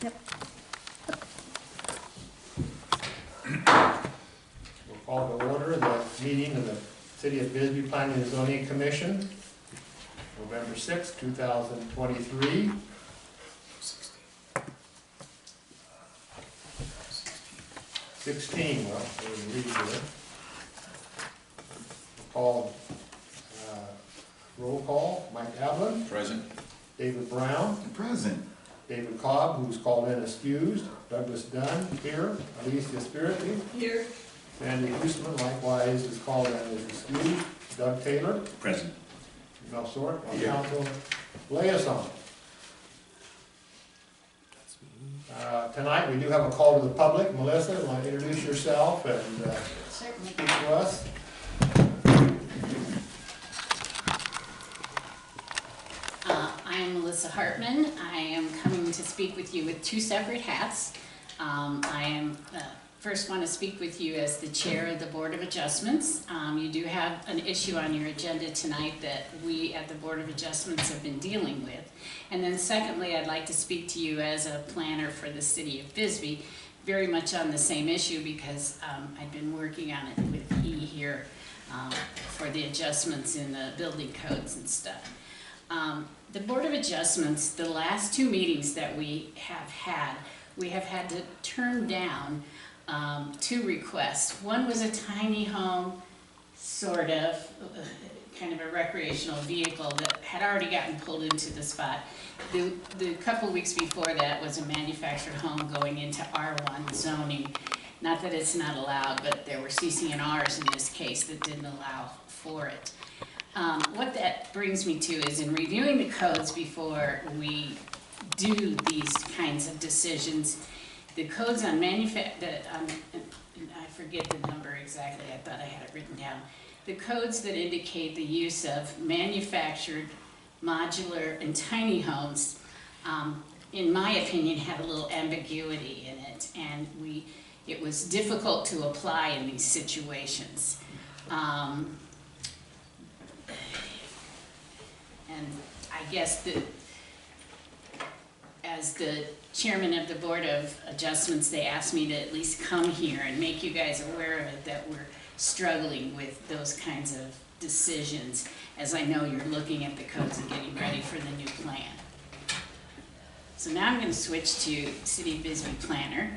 Yep. We'll call to order the meeting of the City of Bisbee Planning and Zoning Commission, November 6, 2023. 16, well, we'll read here. Call, roll call, Mike Ablin, Present. David Brown, Present. David Cobb, who's called in excused, Douglas Dunn, here, Alicia Spirity, Here. Sandy Huisman, likewise, is called in as excused, Doug Taylor, Present. Mel Sort, on Here. council liaison. Tonight, we do have a call to the public. Melissa, you want to introduce yourself and Certainly. speak to us? I am Melissa Hartman. I am coming to speak with you with two separate hats. I am first want to speak with you as the chair of the Board of Adjustments. You do have an issue on your agenda tonight that we at the Board of Adjustments have been dealing with. And then secondly, I'd like to speak to you as a planner for the City of Bisbee, very much on the same issue because I've been working on it with E here for the adjustments in the building codes and stuff. The Board of Adjustments, the last two meetings that we have had to turn down two requests. One was a tiny home, sort of, kind of a recreational vehicle that had already gotten pulled into the spot. The couple weeks before that was a manufactured home going into R1 zoning. Not that it's not allowed, but there were CC&Rs in this case that didn't allow for it. What that brings me to is in reviewing the codes before we do these kinds of decisions, the codes on I forget the number exactly, I thought I had it written down. The codes that indicate the use of manufactured, modular, and tiny homes, in my opinion, had a little ambiguity in it, and it was difficult to apply in these situations. And I guess as the chairman of the Board of Adjustments, they asked me to at least come here and make you guys aware of it, that we're struggling with those kinds of decisions, as I know you're looking at the codes and getting ready for the new plan. So now I'm going to switch to City of Bisbee Planner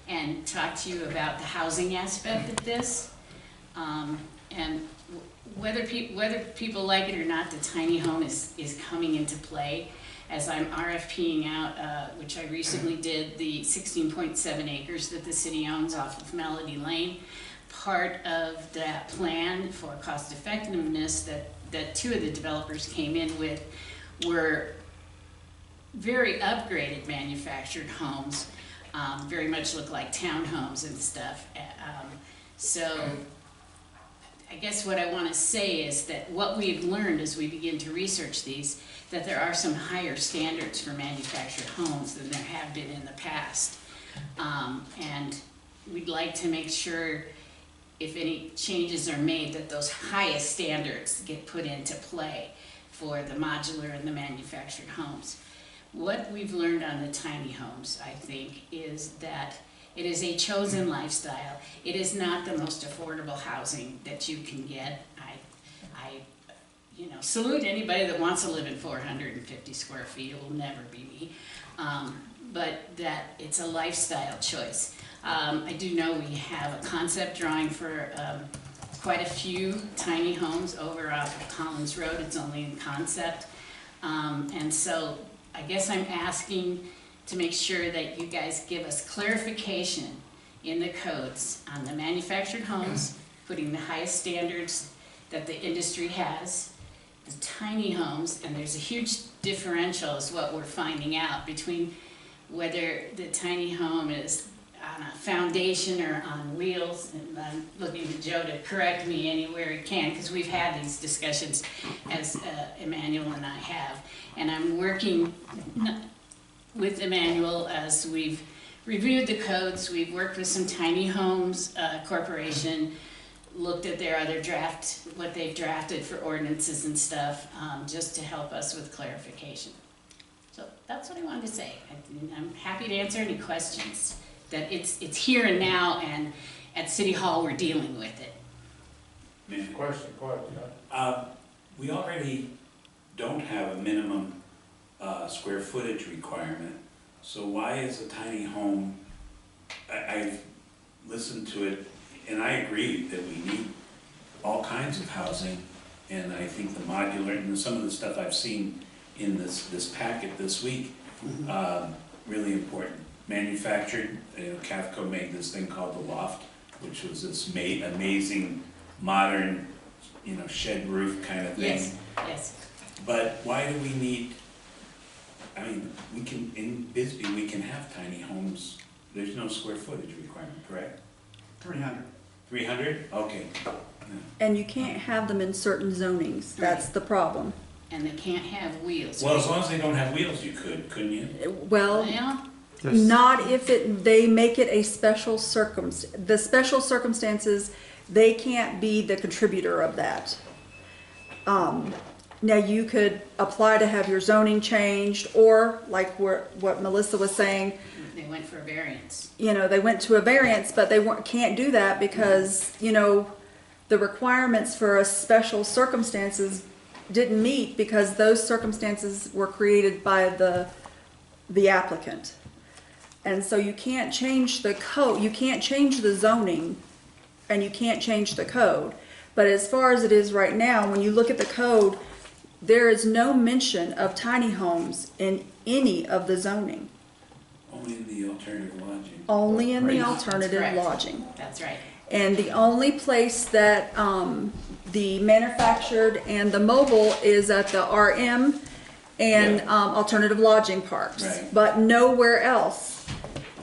and talk to you about the housing aspect of this. And whether people like it or not, the tiny home is coming into play as I'm RFPing out, which I recently did, the 16.7 acres that the city owns off of Melody Lane. Part of that plan for cost effectiveness that two of the developers came in with were very upgraded manufactured homes, very much look like townhomes and stuff. So I guess what I want to say is that what we've learned as we begin to research these, that there are some higher standards for manufactured homes than there have been in the past. And we'd like to make sure if any changes are made that those highest standards get put into play for the modular and the manufactured homes. What we've learned on the tiny homes, I think, is that it is a chosen lifestyle. It is not the most affordable housing that you can get. I salute anybody that wants to live in 450 square feet. It will never be me. But that it's a lifestyle choice. I do know we have a concept drawing for quite a few tiny homes over off of Collins Road. It's only in concept. And so I guess I'm asking to make sure that you guys give us clarification in the codes on the manufactured homes, putting the highest standards that the industry has, the tiny homes, and there's a huge differential is what we're finding out between whether the tiny home is on a foundation or on wheels. And I'm looking to Joe to correct me anywhere he can, because we've had these discussions as Emmanuel and I have. And I'm working with Emmanuel as we've reviewed the codes. We've worked with some tiny homes corporation, looked at their other draft, what they've drafted for ordinances and stuff, just to help us with clarification. So that's what I wanted to say. I'm happy to answer any questions. That it's here and now, and at City Hall, we're dealing with it. Question, We already don't have a minimum square footage requirement, so why is a tiny home, I've listened to it, and I agree that we need all kinds of housing, and I think the modular, and some of the stuff I've seen in this packet this week, really important. Manufactured, Cavco made this thing called the Loft, which was this amazing, modern, shed roof kind of thing. Yes, yes. But why do we need, I mean, in Bisbee, we can have tiny homes. There's no square footage requirement, correct? 300. 300? Okay. And you can't have them in certain zonings, that's the problem. And they can't have wheels. Well, as long as they don't have wheels, you couldn't you? Well, Well, not if they make it a special the special circumstances, they can't be the contributor of that. Now you could apply to have your zoning changed, or like what Melissa was saying, they went for a variance. they went to a variance, but they can't do that because, the requirements for a special circumstances didn't meet because those circumstances were created by the applicant. And so you can't change the code, you can't change the zoning, and you can't change the code. But as far as it is right now, when you look at the code, there is no mention of tiny homes in any of the zoning. Only in the alternative lodging. Only in the Right. alternative Correct. lodging. That's right. And the only place that the manufactured and the mobile is at the RM and Yeah. alternative lodging parks. Right. But nowhere else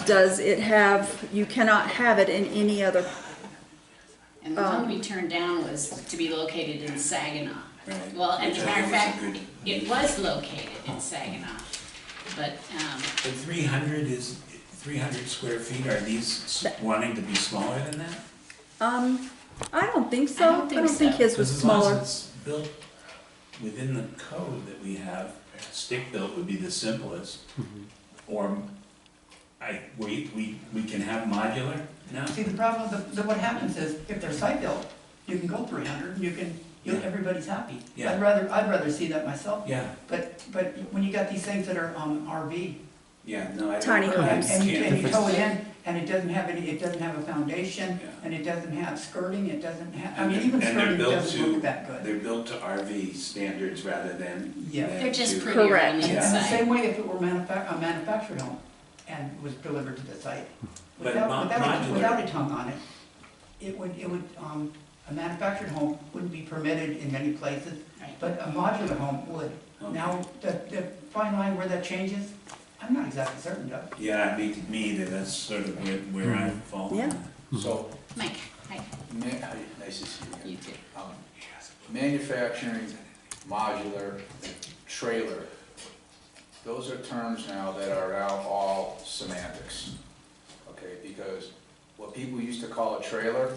does it have, you cannot have it in any other. And the one we turned down was to be located in Saginaw. Right. Well, and Which as a I matter of think fact, was a good- it was located in Saginaw. But, But 300 square feet, are these wanting to be smaller than that? I don't think so. I don't think so. his was Because as long smaller. as it's built within the code that we have, stick-built would be the simplest. Or, we can have modular now? See, the problem, what happens is, if they're site built, you can go 300, Yeah. everybody's happy. Yeah. I'd rather see that myself. Yeah, But when you got these things that are RV, yeah, no, I don't. Tiny I homes. and can't. you tow it in, and it doesn't have a foundation, Yeah. and it doesn't have skirting, it doesn't have, I And mean, they're- even and they're skirting built doesn't to- look that good. They're built to RV standards rather than. Yeah. they're just to- prettier on Correct. the And the inside. same way if it were a manufactured home and was delivered to the site. But Without modular- a tongue on it, a manufactured home wouldn't be permitted in many places, Right. but a modular home would. Okay. Now, the fine line where that changes, I'm not exactly certain, Doug. Yeah, me either, that's sort of where I fall. Yeah. So, Mike, hi, nice to see you you again. too. Manufacturing, modular, trailer, those are terms now that are now all semantics. Okay, because what people used to call a trailer,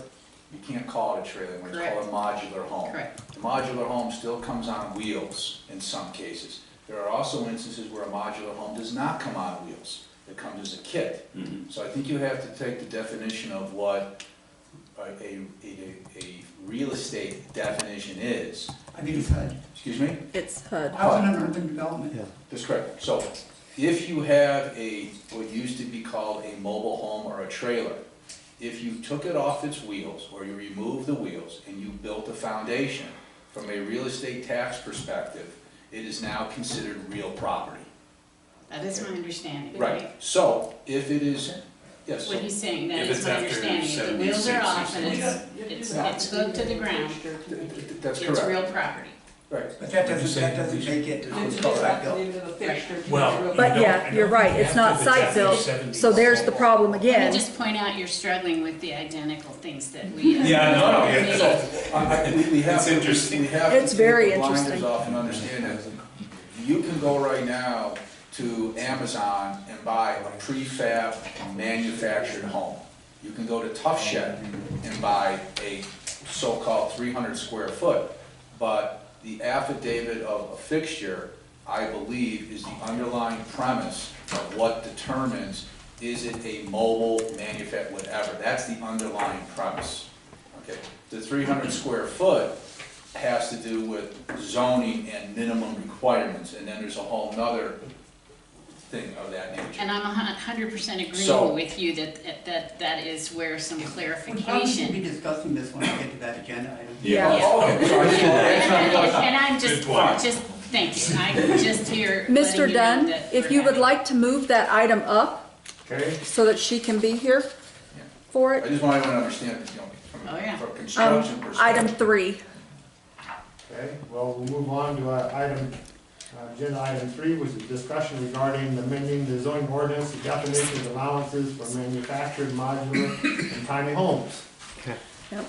you can't call it a trailer, when it's called a modular home. Correct. The modular home still comes on wheels in some cases. There are also instances where a modular home does not come on wheels. It comes as a kit. Mhm. So I think you have to take the definition of what a real estate definition is. I think it's HUD. Excuse me? It's HUD. Housing and Urban Development. That's correct. So if you have what used to be called a mobile home or a trailer, if you took it off its wheels, or you removed the wheels, and you built a foundation, from a real estate tax perspective, it is now considered real property. That is my understanding. Right. So if it is, yes, so What he's saying, that If is it's my after understanding. If the wheels are 76, off and it's hooked to the ground, that's it's real correct. property. Right. But that doesn't make it, it's called site built. Well. But you yeah, don't- you're right, it's not after site built, 70. so there's the problem Let me again. just point out, you're struggling with the identical things that we. Yeah, no, Maybe. We have It's to- interesting. We have It's to very take the blinders interesting. off and understand that you can go right now to Amazon and buy a prefab manufactured home. You can go to Tough Shed and buy a so-called 300 square foot, but the affidavit of a fixture I believe, is the underlying premise of what determines, is it a mobile whatever. That's the underlying premise. Okay, the 300 square foot has to do with zoning and minimum requirements, and then there's a whole nother thing of that nature. And I'm 100% So- agreeing with you that is where some We probably should be clarification. discussing this when we get to that agenda item. Yeah. Oh, okay, sorry, I didn't realize that. And I'm Good point. just, thank you, I'm just here letting Mr. you know Dunn, that if we're you would having- like to move that item up Okay, so that she can be here for I it. just want everyone to understand, you know, Oh, yeah. from a construction perspective. Item 3. okay, well, we'll move on to agenda item 3, which is discussion regarding amending the zoning ordinance, the definitions, allowances for manufactured, modular, and tiny homes. Yep.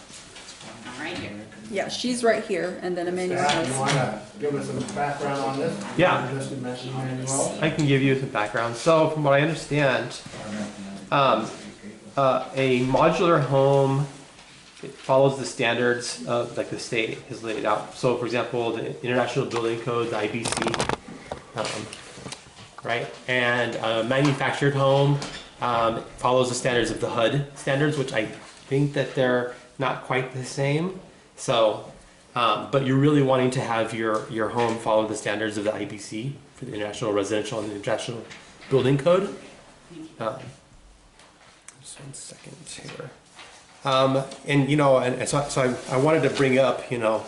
I'm right here. Yeah, she's right here, and then Emmanuel Staff, you has. wanna give us some background on this? Yeah. Mr. Emmanuel? I can give you some background. So from what I understand, a modular home, it follows the standards of, like the state has laid out. So for example, the International Building Code, the IBC, right? And a manufactured home follows the standards of the HUD standards, which I think that they're not quite the same. So, but you're really wanting to have your home follow the standards of the IBC for the International Residential and International Building Code. Just one second here. And you know, and so I wanted to bring up, you know,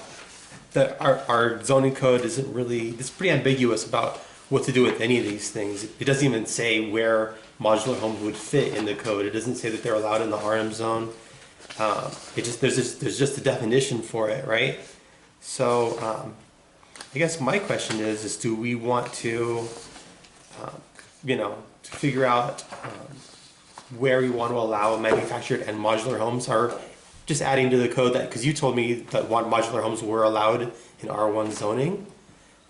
that our zoning code isn't really, it's pretty ambiguous about what to do with any of these things. It doesn't even say where modular homes would fit in the code. It doesn't say that they're allowed in the RM zone. There's just a definition for it, right? So I guess my question is do we want to, you know, to figure out where we want to allow manufactured and modular homes, or just adding to the code that, because you told me that modular homes were allowed in R1 zoning,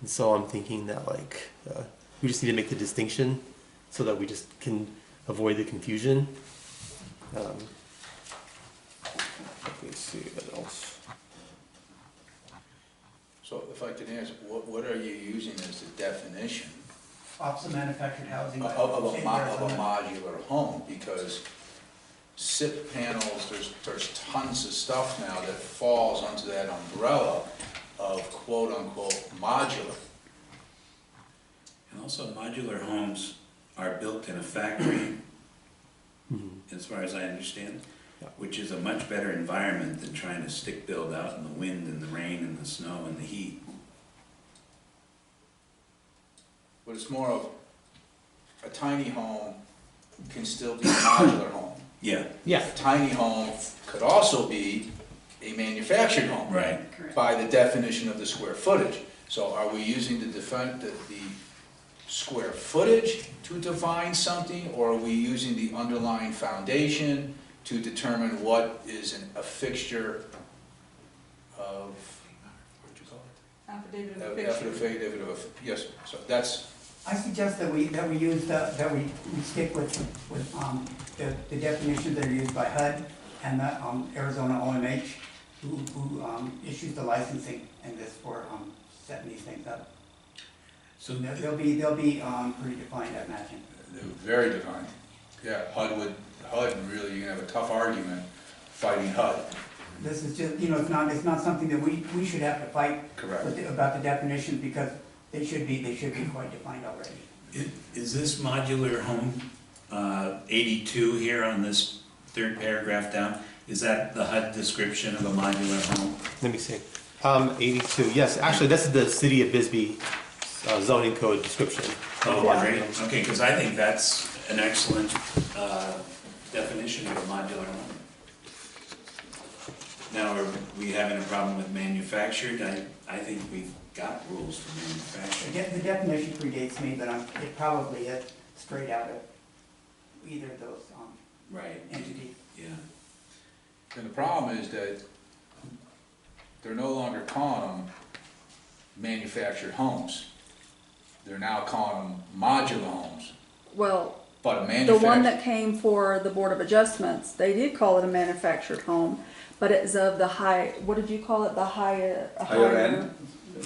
and so I'm thinking that like we just need to make the distinction so that we just can avoid the confusion. Let me see what else. So if I could ask, what are you using as the definition Office of Manufactured Housing. of a modular home? Because SIP panels, there's tons of stuff now that falls under that umbrella of quote-unquote modular. And also modular homes are built in a factory, as far as I understand, which is a much better environment than trying to stick build out in the wind and the rain and the snow and the heat. But it's more of a tiny home can still be a modular home. Yeah, Yeah. A tiny home could also be a manufactured home. right. Correct. By the definition of the square footage. So are we using the square footage to define something, or are we using the underlying foundation to determine what is a fixture of, what'd you call it? Affidavit of, yes, so that's, I suggest that we use we stick with the definitions that are used by HUD and the Arizona OMH, who issues the licensing and this for setting these things up. So They'll be pretty defined, I imagine. they're very defined. Yeah, HUD really, you're gonna have a tough argument fighting HUD. This is just, it's not something that we should have to fight Correct. about the definitions, because they should be quite defined already. is this modular home 82 here on this third paragraph down, is that the HUD description of a modular home? Let me see. 82. Yes, actually, this is the City of Bisbee zoning code description. Oh, Yeah. great, okay, because I think that's an excellent definition of a modular home. Now, are we having a problem with manufactured? I think we've got rules for manufactured. The definition predates me, but it probably is straight out of either of those Right, entities. yeah. And the problem is that they're no longer calling them manufactured homes. They're now calling them modular homes. Well, But a the manufactured. one that came for the Board of Adjustments, they did call it a manufactured home, but it's of the high, what did you call it, the higher? Higher end? Well,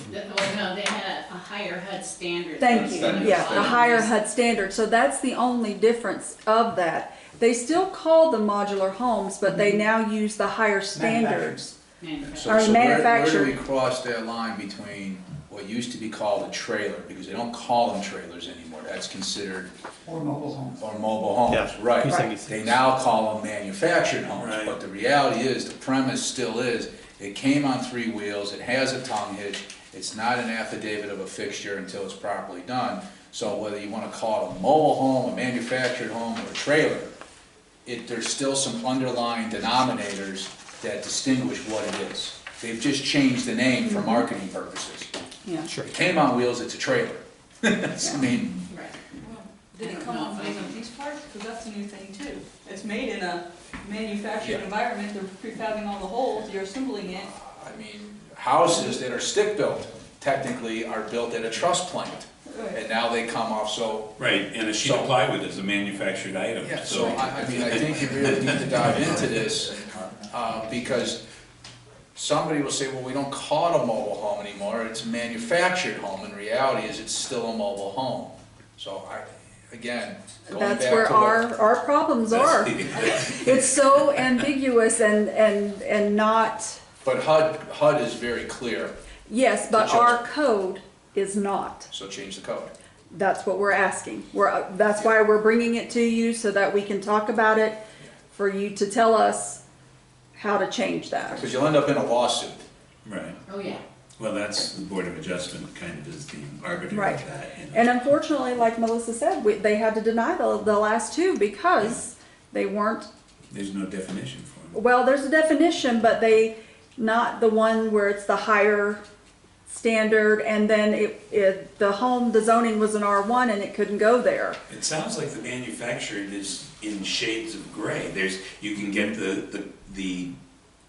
no, they had a higher HUD standard. Thank you, Standard. yeah, the higher HUD standard, so that's the only difference of that. They still call them modular homes, but they now use the higher standards. Manufactured. So, Or so where do manufactured. we cross that line between what used to be called a trailer, because they don't call them trailers anymore, that's considered, Or mobile homes. or mobile homes, Yeah, right? 276. They now call them manufactured homes, Right. but the reality is, the premise still is, it came on 3 wheels, it has a tongue hitch, it's not an affidavit of a fixture until it's properly done. So whether you wanna call it a mobile home, a manufactured home, or a trailer, there's still some underlying denominators that distinguish what it is. They've just changed the name for marketing purposes. Yeah. Sure. It came on wheels, it's a trailer. I mean, Right. Did it come on wheels on these parts? Because that's a new thing too. It's made in a manufactured Yeah. environment, they're prefabbing all the holes, you're assembling it. I mean, houses that are stick-built technically are built at a truss plant, and now they come off, so. Right, and a sheet So- of plywood is a manufactured item, Yeah, so. so I mean, I think you really need to dive into this, because somebody will say, well, we don't call it a mobile home anymore, it's a manufactured home. And reality is, it's still a mobile home. So again, going back That's to where what. our problems are. It's so ambiguous and not, But HUD is very clear, yes, but The our code is not. so change the code. That's what we're asking. That's why we're bringing it to you, so that we can talk about it, for you to tell us how to change that. Because you'll end up in a lawsuit. Right, Oh, yeah. well, that's, the Board of Adjustment kind of is the arbiter Right. of that. You know. And unfortunately, like Melissa said, they had to deny the last 2 because they weren't, There's no definition for them. well, there's a definition, but not the one where it's the higher standard, and then the zoning was an R1 and it couldn't go there. It sounds like the manufactured is in shades of gray. You can get the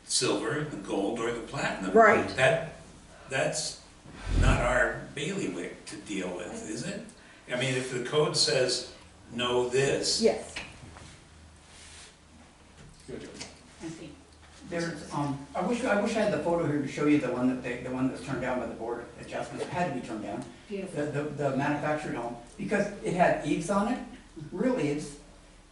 silver, the gold, or the platinum. Right. That's not our bailiwick to deal with, is it? I mean, if the code says, know this. Yes. I think. There's, I wish I had the photo here to show you the one that was turned down by the board of adjustment. It had to be turned down. Beautiful. The manufactured home, because it had eaves on it, real eaves,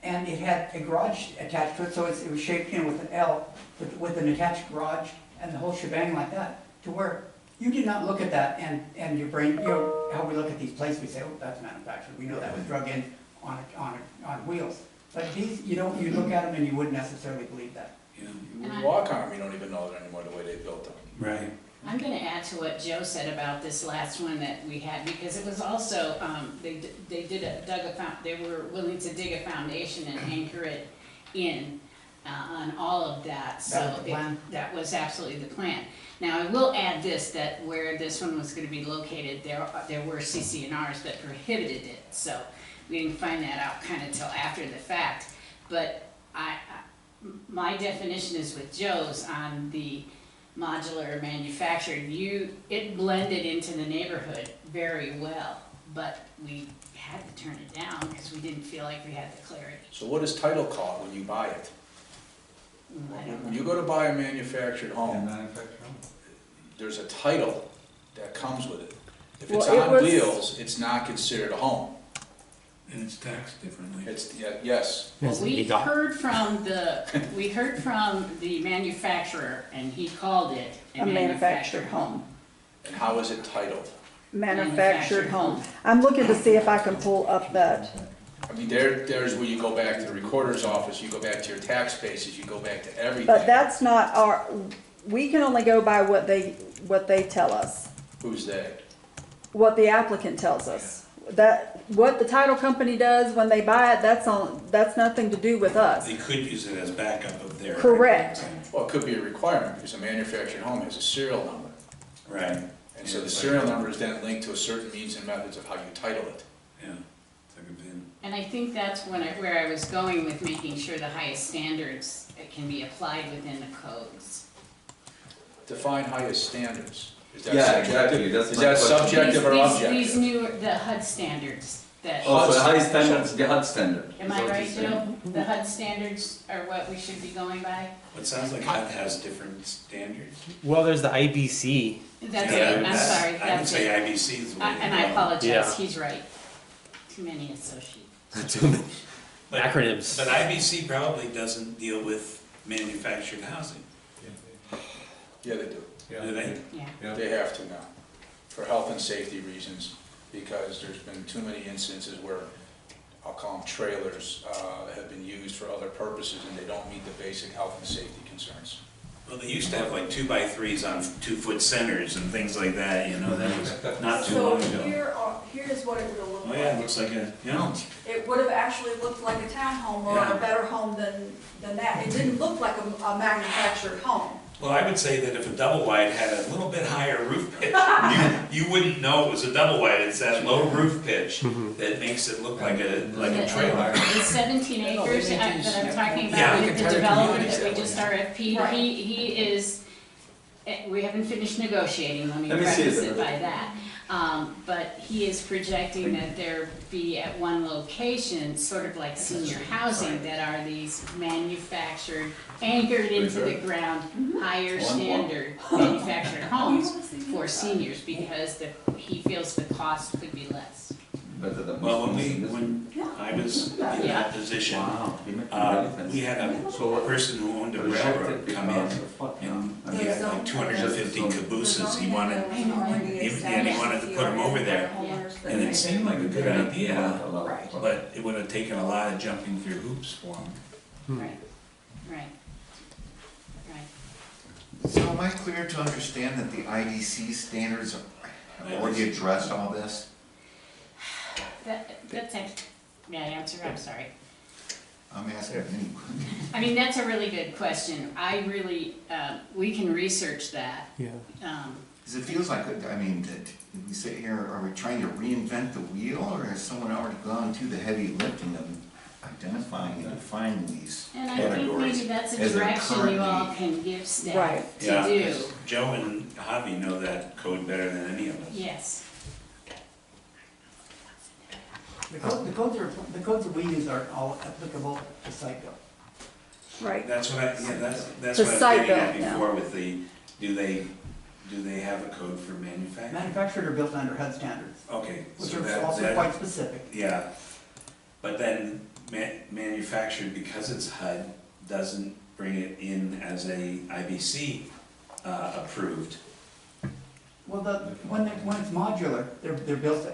and it had a garage attached to it, so it was shaped in with an L, with an attached garage and the whole shebang like that, to where you did not look at that and your brain, how we look at these places, we say, oh, that's manufactured, we know that was drug in on wheels. But these, you look at them and you wouldn't necessarily believe that. Yeah. You walk on them, you don't even know it anymore, the way they built them. Right. I'm gonna add to what Joe said about this last one that we had, because it was also, they were willing to dig a foundation and anchor it in, on all of that, so. That was the plan? That was absolutely the plan. Now, I will add this, that where this one was gonna be located, there were CC&Rs that prohibited it, so we didn't find that out kinda till after the fact. But my definition is with Joe's on the modular manufactured, it blended into the neighborhood very well, but we had to turn it down because we didn't feel like we had the clarity. So what is title called when you buy it? I don't When know. you go to buy a manufactured home, there's a title that comes with it. If it's Well, it on was- wheels, it's not considered a home. And it's taxed differently. Yes, Well, Yes, we EDOT. heard from the manufacturer, and he called it A manufactured home. and how is it titled? Manufactured home. I'm looking to see if I can pull up that. I mean, there's where you go back to the recorder's office, you go back to your tax bases, you go back to everything. But that's not we can only go by what they tell us, Who's they? what the applicant tells us. What the title company does when they buy it, that's nothing to do with us. They could use it as backup of their. Correct. Well, it could be a requirement, because a manufactured home has a serial number. Right. And so the serial number is then linked to a certain means and methods of how you title it. Yeah, it's like a VIN. And I think that's where I was going with making sure the highest standards can be applied within the codes. Define highest standards. Is that Yeah, subjective? exactly, that's Is my that question. subjective or These objective? new, the HUD standards, that, Oh, so high standards, the HUD standard. am I right, Joe? The HUD standards are what we should be going by? It sounds like HUD has different standards. Well, there's the IBC. That's Yeah, it, I'm that's- sorry, I would that's say it. IBC is the way to And I go. apologize, Yeah. he's right. Too many associates. Too many But- acronyms. But IBC probably doesn't deal with manufactured housing, Yeah, they do. do they? Yeah. They have to now, for health and safety reasons, because there's been too many instances where, I'll call them trailers, have been used for other purposes and they don't meet the basic health and safety concerns. Well, they used to have like 2x3s on 2-foot centers and things like that, you know, that was not too long So ago. here's what it would have looked Oh, yeah, it looks like a, you know, It would have actually looked like a townhome or Yeah. a better home than that. It didn't look like a manufactured home. well, I would say that if a double wide had a little bit higher roof pitch, you wouldn't know it was a double wide. It's that low roof pitch that makes it look like a trailer. The 17 acres that I'm talking Yeah. about with the developer that we just RFP'd, Right. he is, we haven't finished negotiating, let me Let me see preface it. it by that. But he is projecting that there be at one location, sort of like senior housing, that are these manufactured, anchored into the ground, higher standard manufactured homes for seniors, because he feels the cost could be less. Better than Well, most when I was in that position, Wow. we had a person who owned a railroad come in and he had like 250 cabooses. He wanted to put them over there. And it seemed like a good idea, but it would have taken a lot of jumping through hoops for him. Right, right, right. So am I clear to understand that the IDC standards have already addressed all this? That's it. May I answer? I'm sorry. I'm asking you. I mean, that's a really good question. I really, we can research that. Yeah. Because it feels like, I mean, that we sit here, are we trying to reinvent the wheel, or has someone already gone through the heavy lifting of identifying and defining these And I think categories? maybe that's a as they're direction you all currently- can give staff Right. to Yeah, do. 'cause Joe and Javi know that code better than any of us. Yes. The codes that we use are all applicable to site built. Right. That's what that's The what I was site getting at built, yeah. before with the, do they have a code for manufacturing? Manufactured or built under HUD standards, Okay, which so are also that, quite specific. yeah, but then manufactured, because it's HUD, doesn't bring it in as a IBC approved. Well, when it's modular, they're built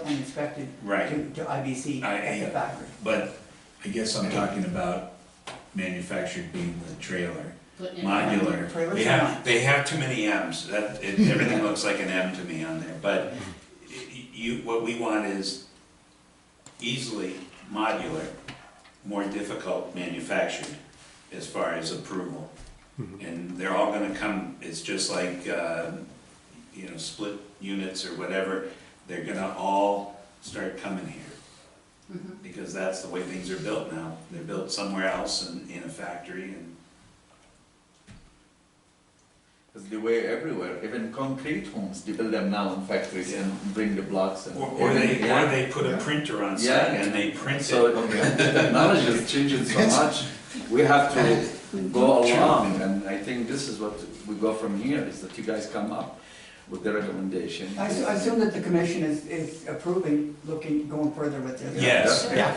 and inspected Right. to IBC at the factory. But I guess I'm talking about manufactured being the trailer. Putting it- Modular, Trailers they are have, not. they have too many M's, everything looks like an M to me on there, but what we want is easily modular, more difficult manufactured as far as approval. And they're all gonna come, it's just like, split units or whatever, they're gonna all start coming here. Mhm. Because that's the way things are built now, they're built somewhere else in a factory and. It's the way everywhere, even concrete homes, they build them now in factories and bring the blocks and. Or they put a printer on site Yeah. and they print So it. the technology is changing so much, we have to go along, and I think this is what we go from here, is that you guys come up with the recommendation. I assume that the commission is approving, going further with this. Yes, Yeah.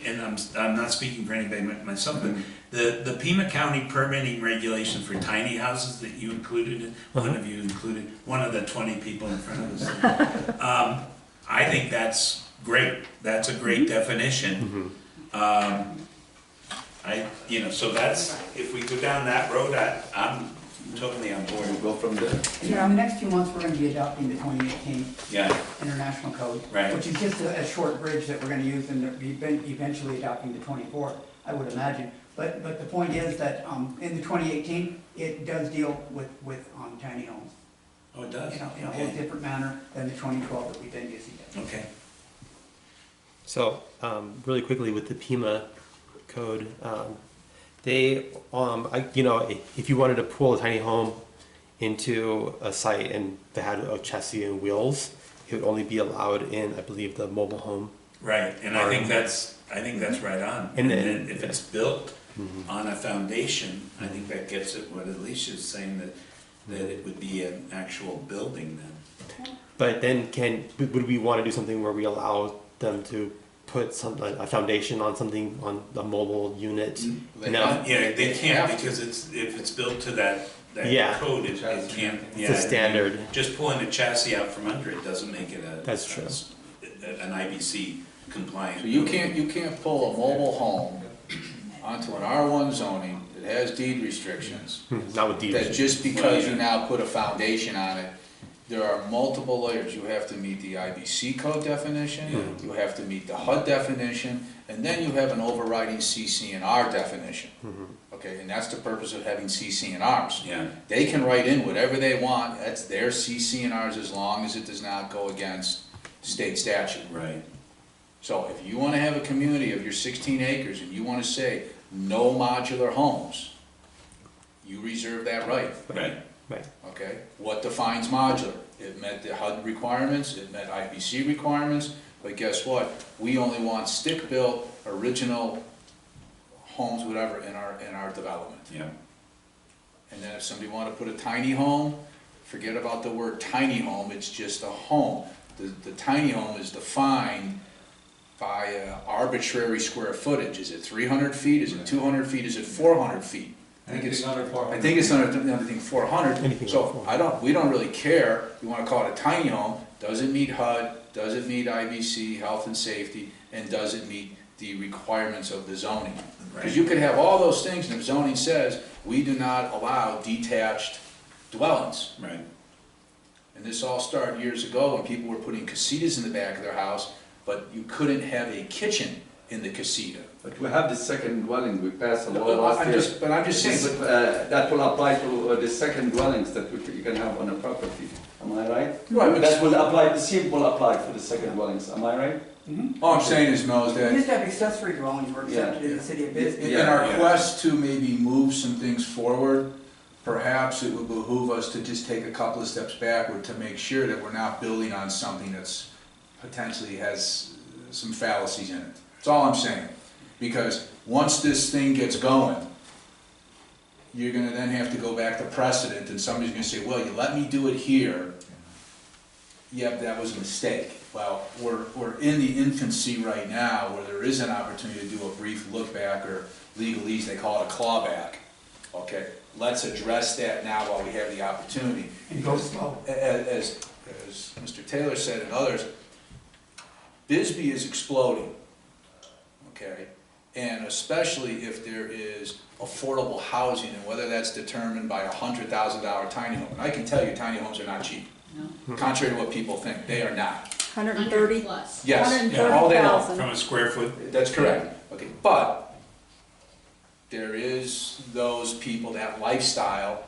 and I'm not speaking for anybody myself, but the Pima County permitting regulation for tiny houses that you included, one of you included, one of the 20 people in front of us. I think that's great, that's a great definition. So that's, if we go down that road, I'm totally on board. We'll go from there. In the next few months, we're gonna be adopting the 2018 Yeah, International Code. Right. Which is just a short bridge that we're gonna use and eventually adopting the 24, I would imagine. But the point is that, in the 2018, it does deal with tiny homes. oh, it does? In a whole Okay. different manner than the 2012 that we've been using. Okay. So, really quickly with the Pima code, they, if you wanted to pull a tiny home into a site and that had a chassis and wheels, it would only be allowed in, I believe, the mobile home. Right, and I think that's right on. And And then- then if it's built on a foundation, I think that gets at what Alicia's saying, that it would be an actual building then. But then would we want to do something where we allow them to put a foundation on something, on a mobile unit? They No. can't. Yeah, they They can't, have to. because if it's built to that Yeah. code, it can't. It's a standard. Just pulling a chassis out from under it doesn't make it That's true. an IBC compliant. So you can't pull a mobile home onto an R1 zoning that has deed restrictions, Not with deed that restrictions. just because you now put a foundation on it, there are multiple layers. You have to meet the IBC code definition, you have to meet the HUD definition, and then you have an overriding CC&R definition. Okay, and that's the purpose of having CC&Rs. Yeah, They can write in whatever they want, that's their CC&Rs as long as it does not go against state statute. right, So if you wanna have a community of your 16 acres and you wanna say, no modular homes, you reserve that right, right. Right. okay? What defines modular? It met the HUD requirements, it met IBC requirements, but guess what? We only want stick-built, original homes, whatever, in our development. Yeah, And then if somebody wanted to put a tiny home, forget about the word tiny home, it's just a home. The tiny home is defined by arbitrary square footage. Is it 300 feet, is it 200 feet, is it 400 feet? I think it's under 400, Anything so under we don't really care, you wanna call it a tiny home, does it meet HUD, does it meet IBC, health and safety, and does it meet the requirements of the zoning? Because you could have all those things, and if zoning says, we do not allow detached dwellings. right. And this all started years ago when people were putting casitas in the back of their house, but you couldn't have a kitchen in the casita. But we have the second dwelling, we passed a law last I'm year. just saying, But that will apply to the second dwellings that you can have on a property, am I right? Right, but That will apply, the same will apply for the second dwellings, am I right? all I'm saying is, Mel, is We that used to have accessory dwellings were accepted in the city of Bisbee. in our Yeah. quest to maybe move some things forward, perhaps it would behoove us to just take a couple of steps backward to make sure that we're not building on something that's potentially has some fallacies in it. That's all I'm saying. Because once this thing gets going, you're gonna then have to go back to precedent, and somebody's gonna say, well, you let me do it here. Yep, that was a mistake. Well, we're in the infancy right now where there is an opportunity to do a brief look back, or legalese, they call it a clawback. Okay, let's address that now while we have the opportunity. And go slow. As Mr. Taylor said and others, Bisbee is exploding, okay? And especially if there is affordable housing, and whether that's determined by a $100,000 tiny home. And I can tell you, tiny homes are not cheap, No, contrary to what people think, they are not. 130, 100 plus. Yes, all day long. 130,000. From a square foot, That's correct, okay, but there is those people, that lifestyle,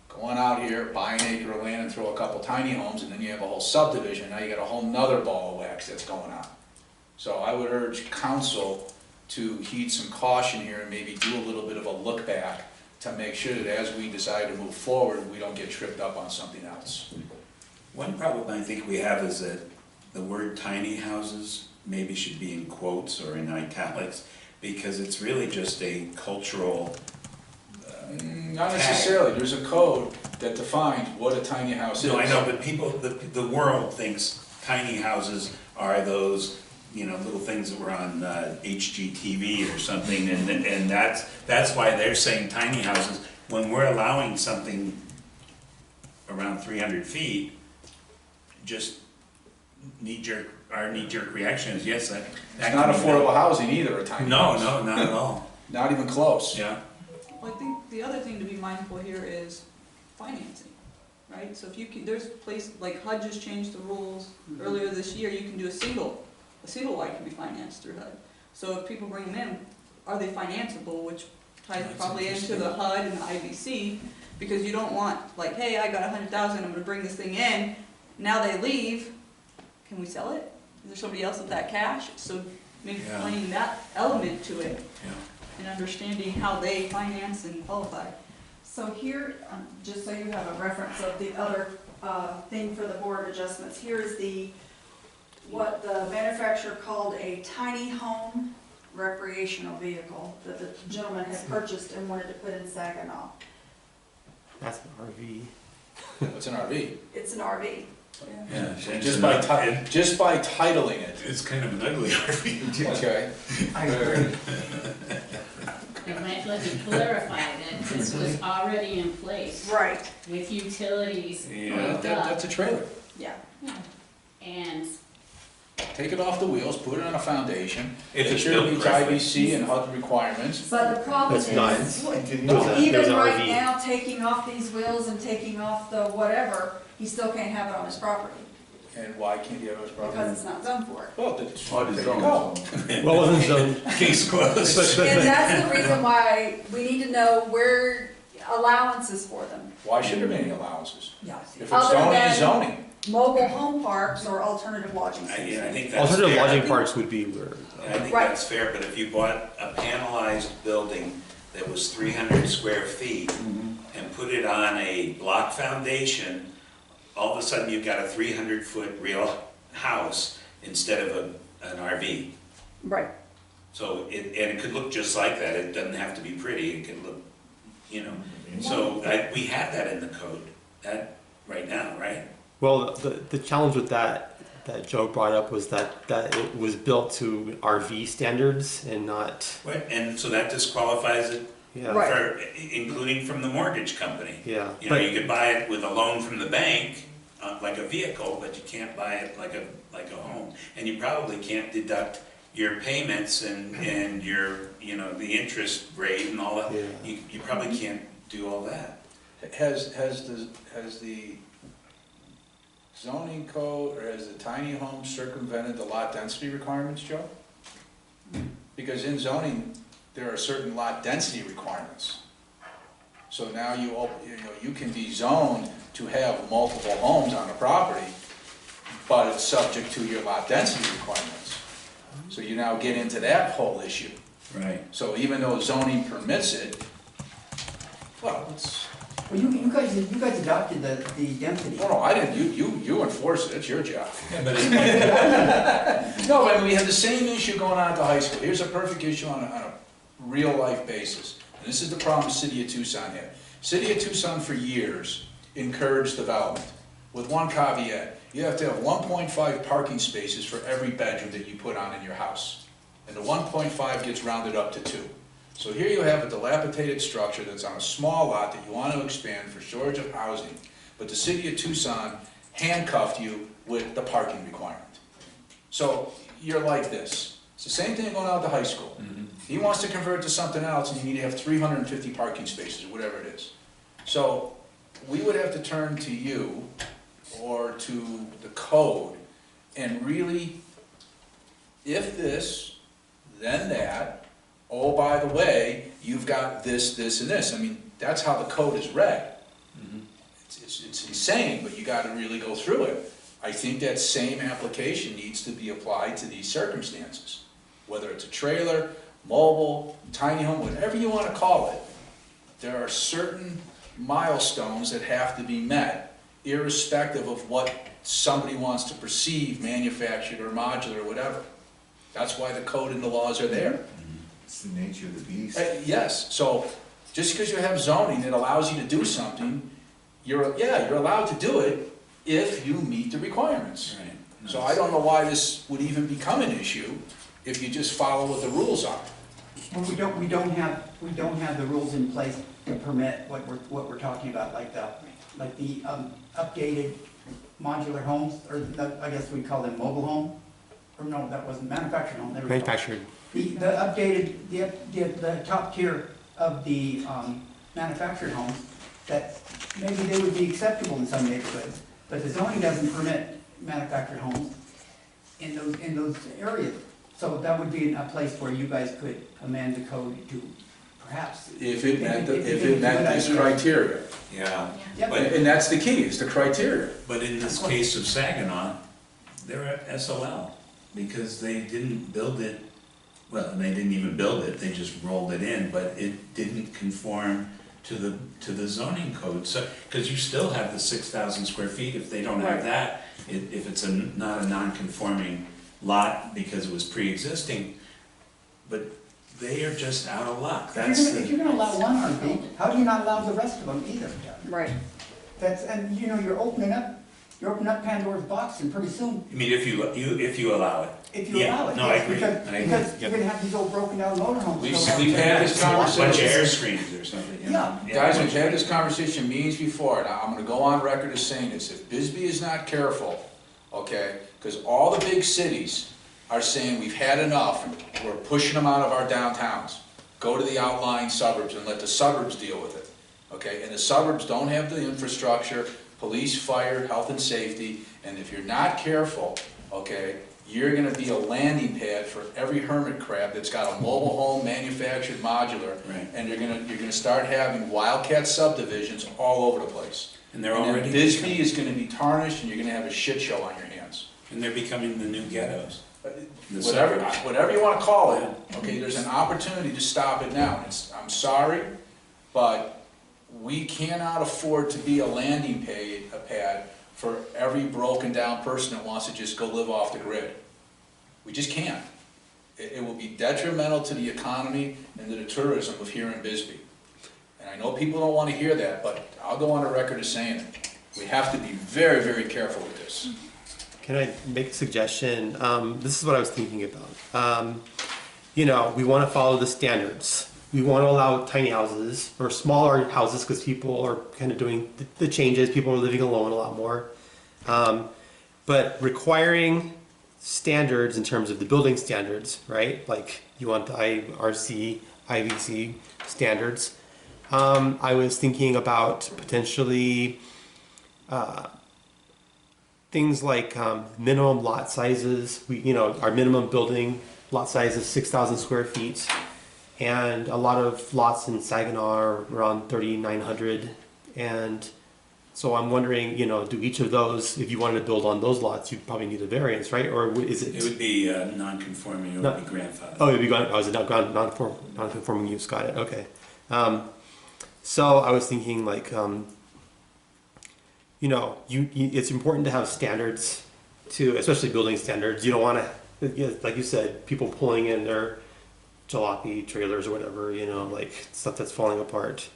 going out here, buy an acre of land and throw a couple tiny homes, and then you have a whole subdivision, now you got a whole nother ball of wax that's going on. So I would urge council to heed some caution here and maybe do a little bit of a look back to make sure that as we decide to move forward, we don't get tripped up on something else. one problem I think we have is that the word tiny houses maybe should be in quotes or in italics, because it's really just a cultural, Not necessarily, there's a code that defines what a tiny house is. no, I know, but people, the world thinks tiny houses are those, you know, little things that were on HGTV or something, and that's why they're saying tiny houses. When we're allowing something around 300 feet, just our knee-jerk reaction is, yes, that It's not can be affordable built. housing either, a tiny house. No, not at all, Not even close. yeah. Well, I think the other thing to be mindful here is financing, right? So if you can, there's places, like HUD just changed the rules earlier this year, you can do a single wide can be financed through HUD. So if people bring them in, are they financeable, which ties That's probably into interesting. the HUD and the IBC, because you don't want, like, hey, I got 100,000, I'm gonna bring this thing in, now they leave, can we sell it? Is there somebody else with that cash? So maybe Yeah. playing that element to it Yeah. and understanding how they finance and qualify. So here, just so you have a reference of the other thing for the Board of Adjustments. Here is what the manufacturer called a tiny home recreational vehicle that the gentleman had purchased and wanted to put in Saginaw. That's an RV. It's an RV. It's an RV. Yeah. Just by titling it. It's kind of an ugly RV. Okay. I agree. It might let me clarify that this was already in place Right, with utilities Yeah, hooked up. That's a trailer. yeah. And Take it off the wheels, put it on a foundation, If make it's sure it built meets correctly. IBC and HUD requirements. But the problem That's not- is, There's even an right RV. now, taking off these wheels and taking off the whatever, he still can't have it on his property And why can't you have those because problems? it's not zoned for it. Well, that's, Oh, there the you zone, go. Well, it wasn't zoned. Case closed. And that's the reason why we need to know where allowances for them. Why should there be any allowances? Yeah. If it's Other zoning, than it's zoning. mobile home parks or alternative lodging Yeah, I spaces. think that's Alternative fair. lodging parks would be where. I think Right. that's fair, but if you bought a panelized building that was 300 square feet and put it on a block foundation, all of a sudden you've got a 300-foot real house instead of an RV. Right. So it could look just like that, it doesn't have to be pretty, it can look, you know. So we have that in the code, that, right now, right? Well, the challenge with that Joe brought up was that it was built to RV standards and not, Right, and so that disqualifies it, yeah. Right. for, including from the mortgage company. Yeah, You know, but you could buy it with a loan from the bank, like a vehicle, but you can't buy it like a home. And you probably can't deduct your payments and your, you know, the interest rate and all that. Yeah. You probably can't do all that. Has the zoning code or has the tiny home circumvented the lot density requirements, Joe? Because in zoning, there are certain lot density requirements. So now you can be zoned to have multiple homes on a property, but it's subject to your lot density requirements. So you now get into that whole issue. Right. So even though zoning permits it, well, it's, Well, you guys adopted the density. no, I didn't, you enforce it, it's your job. Yeah, but it's, No, but we have the same issue going on at the high school. Here's a perfect issue on a real life basis. And this is the problem City of Tucson had. City of Tucson for years encouraged development, with one caveat. You have to have 1.5 parking spaces for every bedroom that you put on in your house. And the 1.5 gets rounded up to 2. So here you have a dilapidated structure that's on a small lot that you want to expand for storage of housing, but the City of Tucson handcuffed you with the parking requirement. So you're like this. It's the same thing going out to high school. He wants to convert to something else and you need to have 350 parking spaces, or whatever it is. So we would have to turn to you or to the code and really, if this, then that, oh, by the way, you've got this, this, and this. I mean, that's how the code is read. It's insane, but you gotta really go through it. I think that same application needs to be applied to these circumstances. Whether it's a trailer, mobile, tiny home, whatever you wanna call it, there are certain milestones that have to be met, irrespective of what somebody wants to perceive, manufactured or modular or whatever. That's why the code and the laws are there. It's the nature of the beast. Yes, so just because you have zoning that allows you to do something, you're allowed to do it if you meet the requirements. right. So I don't know why this would even become an issue if you just follow what the rules are. Well, we don't have the rules in place to permit what we're talking about, like the updated modular homes, or I guess we call them mobile home, or no, that wasn't manufactured home. There we go. Manufactured. The updated, the top tier of the manufactured homes, that maybe they would be acceptable in some neighborhoods, but the zoning doesn't permit manufactured homes in those areas. So that would be a place where you guys could amend the code to perhaps. If it met this criteria. Yeah. Yep. And that's the key, is the criteria. But in this case of Saginaw, they're at SOL because they didn't build it, well, they didn't even build it, they just rolled it in, but it didn't conform to the zoning code, so, because you still have the 6,000 square feet, if they don't have Right. that, if it's not a non-conforming lot because it was pre-existing, but they are just out of luck, that's If you're gonna allow one RV, how do you not allow the rest of them either? Right. And you know, you're opening up Pandora's box, and pretty soon, I mean, if you allow it. if you Yeah, allow it, no, I yes, agree. because, I agree. because you're gonna have these old broken down motorhomes. We've had this conversation. Bunch of air screens or something. Yeah. Guys, we've had this conversation meetings before, and I'm gonna go on record as saying this, if Bisbee is not careful, okay, because all the big cities are saying we've had enough, we're pushing them out of our downtowns. Go to the outlying suburbs and let the suburbs deal with it, okay? And the suburbs don't have the infrastructure, police, fire, health and safety, and if you're not careful, okay, you're gonna be a landing pad for every hermit crab that's got a mobile home manufactured modular. Right. And you're gonna start having wildcat subdivisions all over the place. And they're And then already. Bisbee is gonna be tarnished, and you're gonna have a shit show on your hands. And they're becoming the new ghettos. The Whatever, suburbs. whatever you wanna call it, okay, there's an opportunity to stop it now. I'm sorry, but we cannot afford to be a landing pad for every broken down person that wants to just go live off the grid. We just can't. It will be detrimental to the economy and to the tourism of here in Bisbee. And I know people don't wanna hear that, but I'll go on the record as saying it. We have to be very, very careful with this. Can I make a suggestion? This is what I was thinking about. You know, we want to follow the standards. We want to allow tiny houses or smaller houses because people are kind of doing the changes. People are living alone a lot more. But requiring standards in terms of the building standards, right? Like you want the IRC, IVC standards. I was thinking about potentially things like minimum lot sizes. Our minimum building lot size is 6,000 square feet, and a lot of lots in Saginaw are around 3,900. And so I'm wondering, do each of those, if you wanted to build on those lots, you'd probably need a variance, right? Or is it? It would be non-conforming, it would be grandfathered. Oh, it'd be non-conforming use. Got it. Okay. So I was thinking like. It's important to have standards too, especially building standards. You don't want to, like you said, people pulling in their jalopy trailers or whatever, like stuff that's falling apart.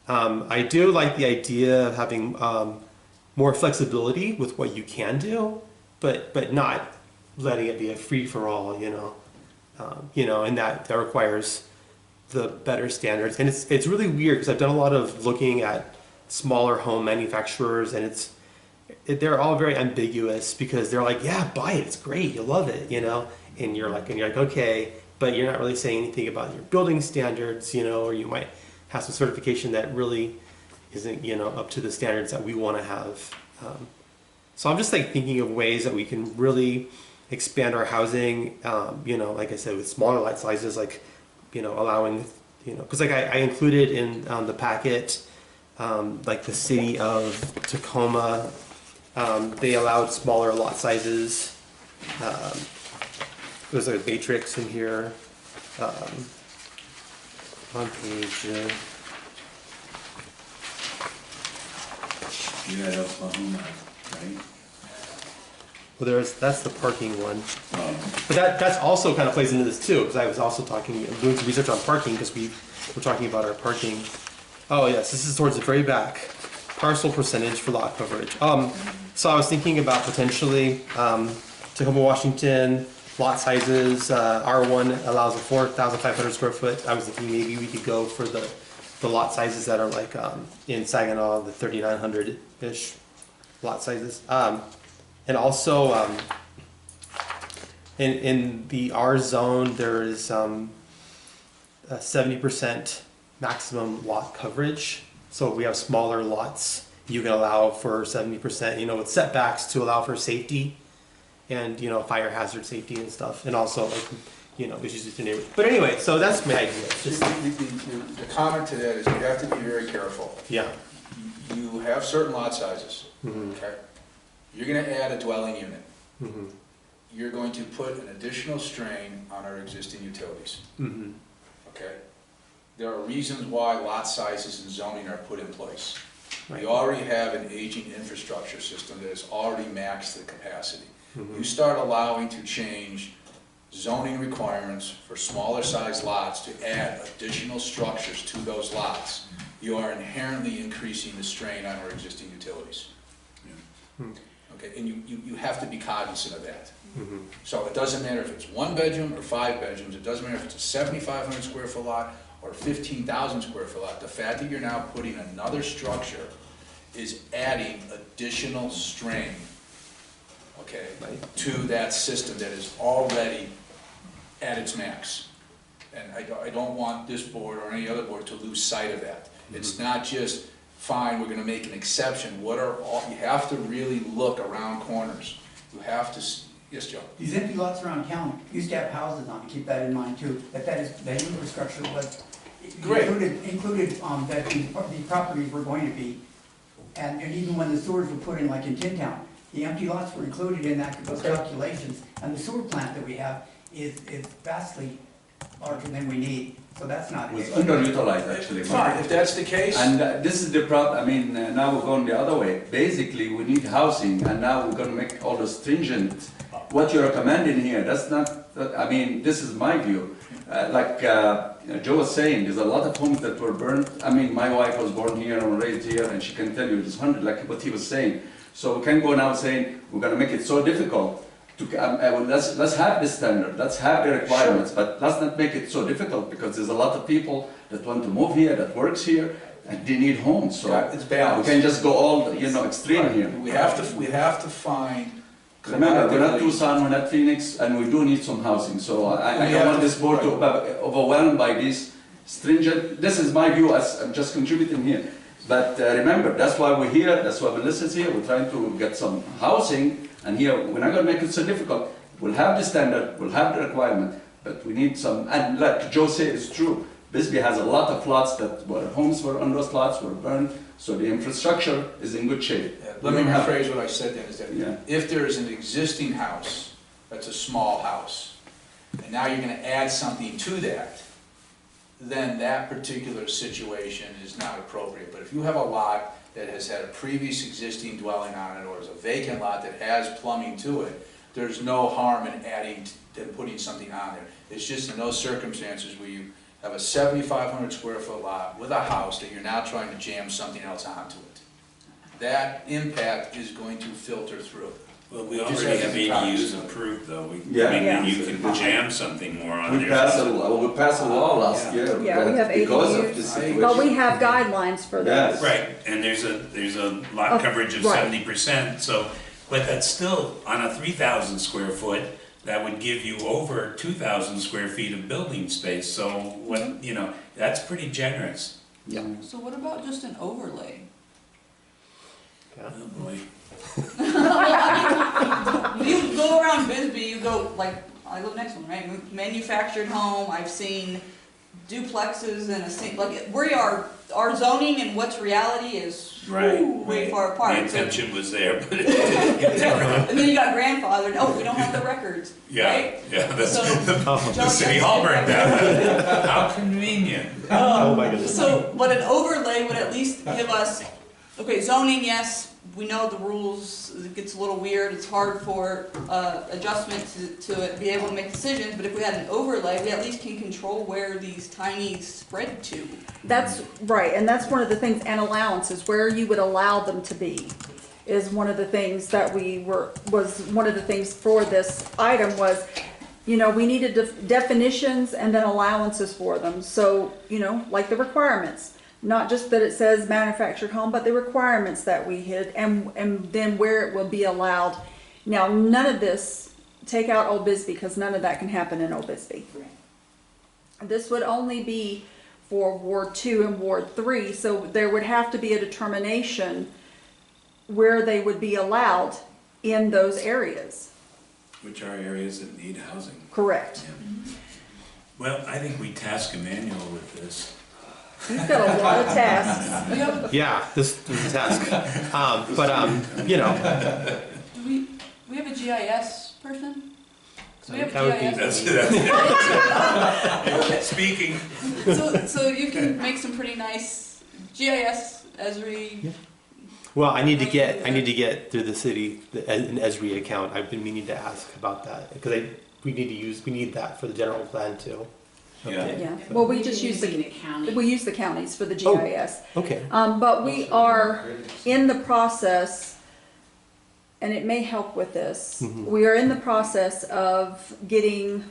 I do like the idea of having more flexibility with what you can do, but not letting it be a free for all, and that requires the better standards. And it's really weird because I've done a lot of looking at smaller home manufacturers, and they're all very ambiguous because they're like, yeah, buy it, it's great, you'll love it, and you're like, okay, but you're not really saying anything about your building standards, or you might have some certification that really isn't, up to the standards that we want to have. So I'm just like thinking of ways that we can really expand our housing, like I said, with smaller lot sizes, like, allowing, because like I included in the packet, like the city of Tacoma, they allowed smaller lot sizes. There's a matrix in here on page. You had Oklahoma, right? Well, that's the parking one, but that's also kind of plays into this too, because I was also doing some research on parking because we were talking about our parking. Oh yes, this is towards the very back. Parcel percentage for lot coverage. So I was thinking about potentially Tacoma, Washington, lot sizes. R1 allows a 4,500 square foot. I was thinking maybe we could go for the lot sizes that are like in Saginaw, the 3,900-ish lot sizes. And also in the R zone, there is 70% maximum lot coverage. So if we have smaller lots, you can allow for 70%, with setbacks to allow for safety and, fire hazard safety and stuff. And also like, issues with the neighbors. But anyway, so that's my idea. Just, The comment to that is you have to be very careful. yeah. You have certain lot sizes, Mm-hmm. okay? You're gonna add a dwelling unit. Mm-hmm. You're going to put an additional strain on our existing utilities, Mm-hmm. okay? there are reasons why lot sizes and zoning are put in place. Right. We already have an aging infrastructure system that is already maxed the capacity. You start allowing to change zoning requirements for smaller size lots to add additional structures to those lots, you are inherently increasing the strain on our existing utilities. Okay, and you have to be cognizant of that. So it doesn't matter if it's 1 bedroom or 5 bedrooms, it doesn't matter if it's a 7,500 square foot lot or 15,000 square foot lot, the fact that you're now putting another structure is adding additional strain, okay, to that system that is already at its max. And I don't want this board or any other board to lose sight of that. It's not just, fine, we're gonna make an exception. What are all, you have to really look around corners. You have to, yes, Joe? These empty lots around town used to have houses on, keep that in mind too, that that infrastructure was Great. included, that the properties were going to be. And even when the sewers were put in, like in Tin Town, the empty lots were included in those calculations. And the sewer plant that we have is vastly larger than we need, so that's not. It's underutilized actually. Fine, if that's the case. And this is the problem, I mean, now we're going the other way. Basically, we need housing, and now we're gonna make all the stringent, what you're recommending here, that's not, I mean, this is my view. Like Joe was saying, there's a lot of homes that were burned. I mean, my wife was born here and raised here, and she can tell you there's 100, like what he was saying. So we can go now saying, we're gonna make it so difficult to, let's have this standard, let's have the requirements, but let's not make it so difficult, because there's a lot of people that want to move here, that works here, and they need homes, so. Yeah, it's balanced. We can just go all, extreme here. We have to find. Remember, we're not Tucson, we're not Phoenix, and we do need some housing, so I don't want this board to be overwhelmed by this stringent, this is my view, as I'm just contributing here. But remember, that's why we're here, that's why we listen here, we're trying to get some housing, and here, we're not gonna make it so difficult. We'll have the standard, we'll have the requirement, but we need some, and like Joe said, it's true. Bisbee has a lot of lots that were, homes were on those lots were burned, so the infrastructure is in good shape. Yeah, let me rephrase what I said then, is that Yeah. if there is an existing house, that's a small house, and now you're gonna add something to that, then that particular situation is not appropriate. But if you have a lot that has had a previous existing dwelling on it, or is a vacant lot that has plumbing to it, there's no harm in adding and putting something on there. It's just in those circumstances where you have a 7,500 square foot lot with a house that you're now trying to jam something else onto it. That impact is going to filter through. Well, we Just already have have to be cognizant ADUs of it. approved though. Yeah. I mean, Yeah. you can jam something more on We there. passed a law last year. Yeah, we have because of ADUs, this but situation. But we have guidelines for Yes. those. Right, and there's a lot Of- coverage of right. 70%, so, but that's still, on a 3,000 square foot, that would give you over 2,000 square feet of building space, so what, that's pretty generous. So what about just an overlay? Oh, boy. You go around Bisbee, you go, like, I live next one, right? Manufactured home, I've seen duplexes and our zoning and what's reality is Right. way far apart. The So- intention was there, but it didn't get there. And then you got grandfathered, oh, we don't have the records, Yeah, right? yeah, that's, So- the city hall burned down. How convenient. Oh my goodness. So, but an overlay would at least give us, okay, zoning, yes, we know the rules, it gets a little weird, it's hard for adjustment to be able to make decisions, but if we had an overlay, we at least can control where these tiny spread to. That's right, and that's one of the things, and allowances, where you would allow them to be, is one of the things that was one of the things for this item was, we needed definitions and then allowances for them, so, like the requirements. Not just that it says manufactured home, but the requirements that we hit and then where it will be allowed. Now, none of this, take out Old Bisbee, because none of that can happen in Old Bisbee. This would only be for Ward 2 and Ward 3, so there would have to be a determination where they would be allowed in those areas. Which are areas that need housing. Correct. Yeah. Well, I think we task Emmanuel with this. He's got a lot of tasks. Yeah, this is a task. Do we have a GIS person? So we have That would be- GIS. That's speaking. So you can make some pretty nice GIS, Esri. Well, I need to get through the city, an Esri account. I've been meaning to ask about that, because we need that for the general plan too. Okay. Yeah, well, we just use Using the, the county. we use the counties for the Oh. GIS. Okay. But we are in the process, and it may help with this. Mhm. We are in the process of getting,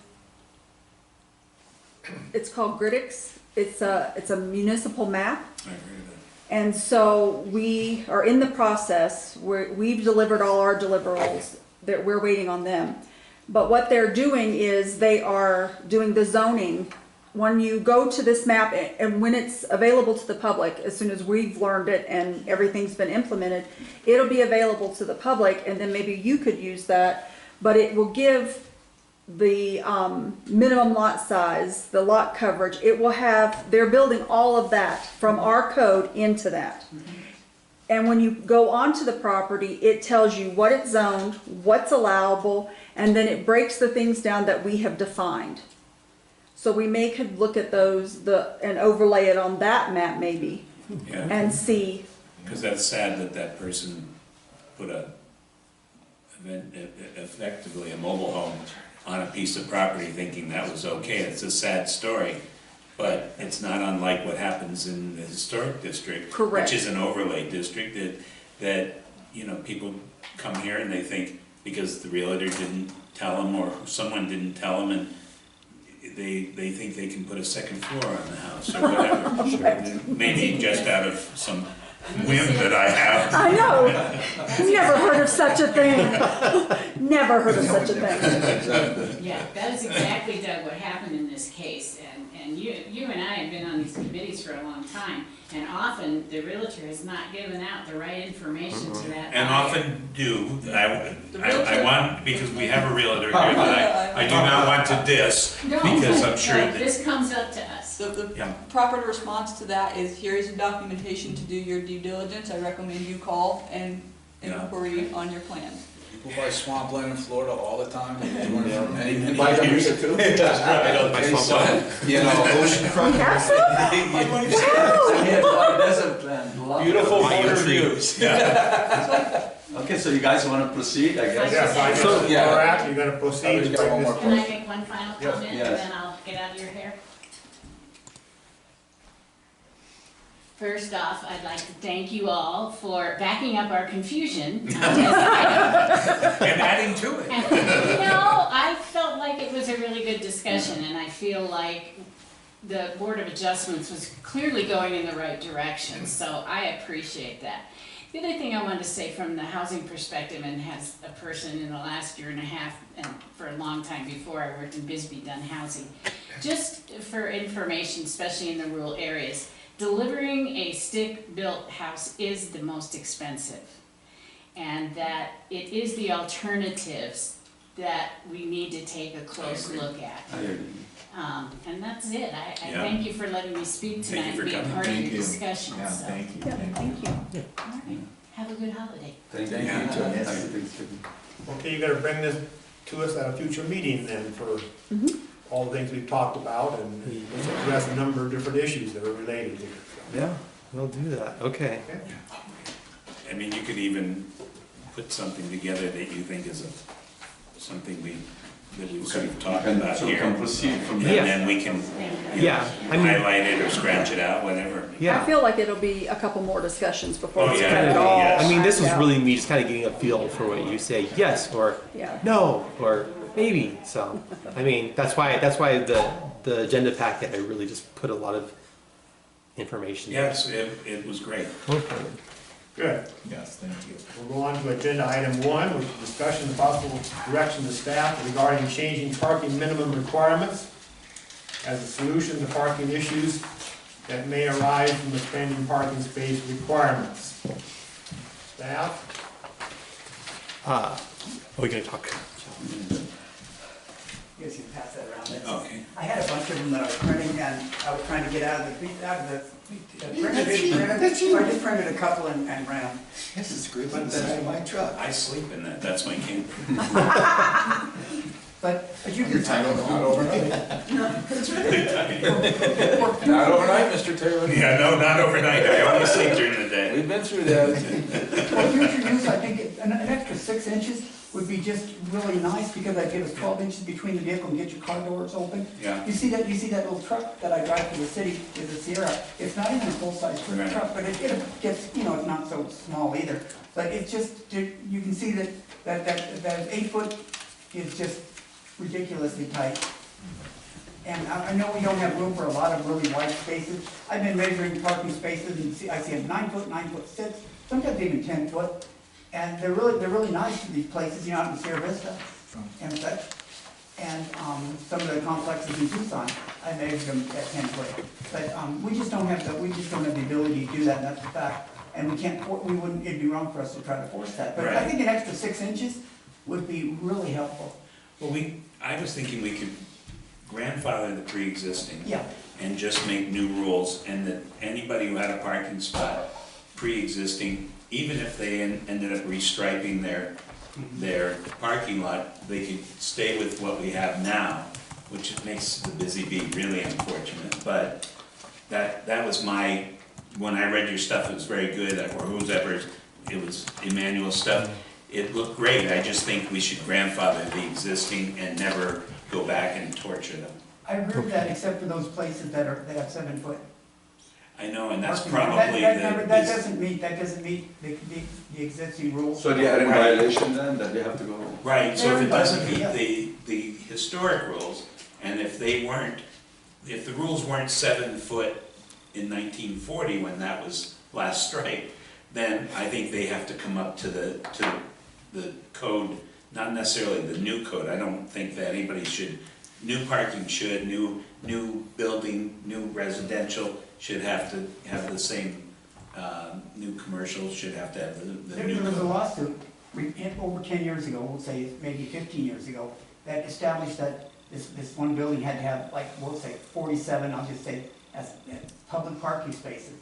it's called Gridix. It's a municipal map. I agree with that. And so we are in the process, we've delivered all our deliverables, that we're waiting on them. But what they're doing is they are doing the zoning. When you go to this map and when it's available to the public, as soon as we've learned it and everything's been implemented, it'll be available to the public, and then maybe you could use that. But it will give the minimum lot size, the lot coverage. It will have, they're building all of that from our code into that. And when you go onto the property, it tells you what it's zoned, what's allowable, and then it breaks the things down that we have defined. So we could look at those, and overlay it on that map maybe, Yeah, and see. because that's sad that person put effectively a mobile home on a piece of property thinking that was okay. It's a sad story, but it's not unlike what happens in the historic district. Correct. Which is an overlay district that, you know, people come here and they think because the realtor didn't tell them or someone didn't tell them, and they think they can put a second floor on the house or whatever. Maybe just out of some whim that I have. I know, never heard of such a thing. Never heard of such a thing. Yeah, that is exactly, Doug, what happened in this case, and you and I have been on these committees for a long time, and often the realtor has not given out the right information to that And buyer. often do, I want, because we have a realtor here that I do not want to diss, No, because I'm but sure that, this comes up to us. The Yeah. proper response to that is, here is your documentation to do your due diligence. I recommend you call and Yeah. inquiry on your plan. People buy swampland in Florida all the time. They're doing it for many, many Buy years. Bermuda too? Okay, so, you know, Oceanfront. Have some? Wow. Desert plan. beautiful Buy your photo tree. views. Okay, so you guys wanna proceed, I guess? Yes, I guess So- where we're at, you're gonna proceed. Others got one more Can I make one final Yes. comment, and Yes. then I'll get out of your hair? First off, I'd like to thank you all for backing up our confusion. and adding to it. No, I felt like it was a really good discussion, and I feel like the Board of Adjustments was clearly going in the right direction, so I appreciate that. The other thing I wanted to say from the housing perspective, and as a person in the last year and a half, and for a long time before I worked in Bisbee done housing, just for information, especially in the rural areas, delivering a stick-built house is the most expensive. And that it is the alternatives that we need to take a close look at. I agree. And that's it. I Yeah. thank you for letting me speak Thank you tonight for and be a coming. part of Thank your you. discussion, Yeah, so. thank you. Yeah, thank you. All right, have a good holiday. Thank you. Thank you. Thank Yes. you. Thank you. Okay, you're gonna bring this to us at a future meeting then for all the things we've talked about, and let's address a number of different issues that are related here. Yeah, we'll do that. Okay. Okay. I mean, you could even put something together that you think is something that we've sort of talked about So we here. can proceed from And there. Yeah. then we can, you know, Yeah, I mean- highlight it or scratch it out, whatever. I Yeah. feel like it'll be a couple more discussions before Oh, we yeah, get it all. yes. I mean, this was ironed out. really me just kind of getting a feel for what you say, yes or Yeah. no or maybe. So, I mean, that's why the agenda packet, I really just put a lot of information. Yes, it was great. Okay. Good. Yes, thank you. We'll go on to agenda item 1, which is discussion of possible direction to staff regarding changing parking minimum requirements as a solution to parking issues that may arise from expanding parking space requirements. Staff? Are we gonna talk? You guys can pass that around. That's- Okay. I had a bunch of them that I was printing, and I was trying to get out of the printed, That's you, so I just printed a couple and ran them. This is great inside my truck. I sleep in that, that's my camper. But you Your can, title not overnight. no, it's really, Not overnight, Mr. Taylor. Yeah, no, not overnight, I only sleep during the day. We've been through that. For future use, I think an extra 6 inches would be just really nice, because I'd give us 12 inches between the vehicle and get your car doors open. Yeah. You see that little truck that I drive for the city, is a Sierra, it's not even a full-size Right. truck, but it gets, it's not so small either. But it's just, you can see that 8 foot is just ridiculously tight. And I know we don't have room for a lot of really wide spaces. I've been measuring parking spaces, and I see them 9 foot, 9'6", sometimes even 10 foot. And they're really nice, these places, out in Sierra Vista and such. And some of the complexes in Tucson, I measured them at 10 foot. But we just don't have the ability to do that, and that's the fact. And it'd be wrong for us to try to force that. But I Right. think an extra 6 inches would be really helpful. Well, I was thinking we could grandfather the pre-existing. Yeah. And just make new rules, and that anybody who had a parking spot pre-existing, even if they ended up restriping their parking lot, they could stay with what we have now, which makes the Busy Bee really unfortunate, but that was when I read your stuff, it was very good, or whoever's, it was Emmanuel's stuff, it looked great, I just think we should grandfather the existing and never go back and torture them. I agree with that, except for those places that have 7 foot. I know, and that's parking. probably That doesn't meet the existing rules. So they are in violation then, that they have to go? Right, so if it doesn't meet Yeah. the historic rules, and if the rules weren't 7 foot in 1940 when that was last striped, then I think they have to come up to the code, not necessarily the new code. I don't think that anybody should, new parking should, new building, new residential should have to have the same, new commercials should have to have the new There was a code. lawsuit over 10 years ago, we'll say maybe 15 years ago, that established that this one building had to have, like, we'll say 47, I'll just say, as public parking spaces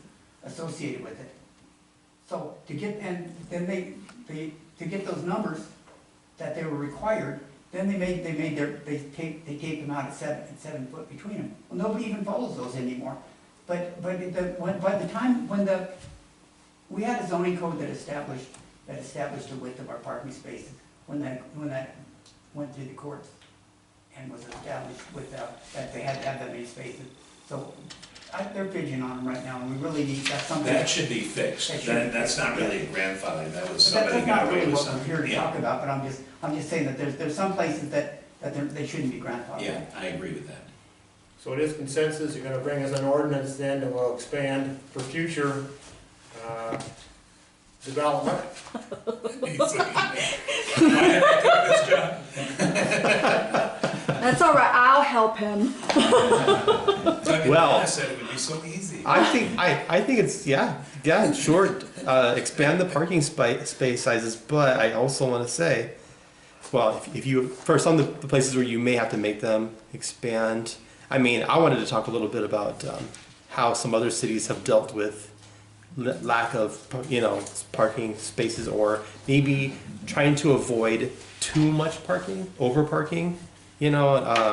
associated with it. So to get, and then to get those numbers that they were required, then they taped them out at 7 foot between them. Well, nobody even follows those anymore. But by the time we had a zoning code that established the width of our parking spaces when that went through the courts and was established that they had to have that many spaces. So they're fidgeting on them right now, and we really need, that's something. That should be fixed. That should be That's not fixed, really a grandfather, that was But somebody that's got not away really with what we're something. here to Yeah. talk about, but I'm just saying that there's some places that they shouldn't be grandfathered. Yeah, I agree with that. So it is consensus, you're gonna bring us an ordinance then that will expand for future, development. That's all right, I'll help him. Well- I said it would be so easy. I think it's sure. Expand the parking space sizes, but I also want to say, well, if you for some of the places where you may have to make them expand. I mean, I wanted to talk a little bit about how some other cities have dealt with lack of parking spaces, or maybe trying to avoid too much parking, over parking. I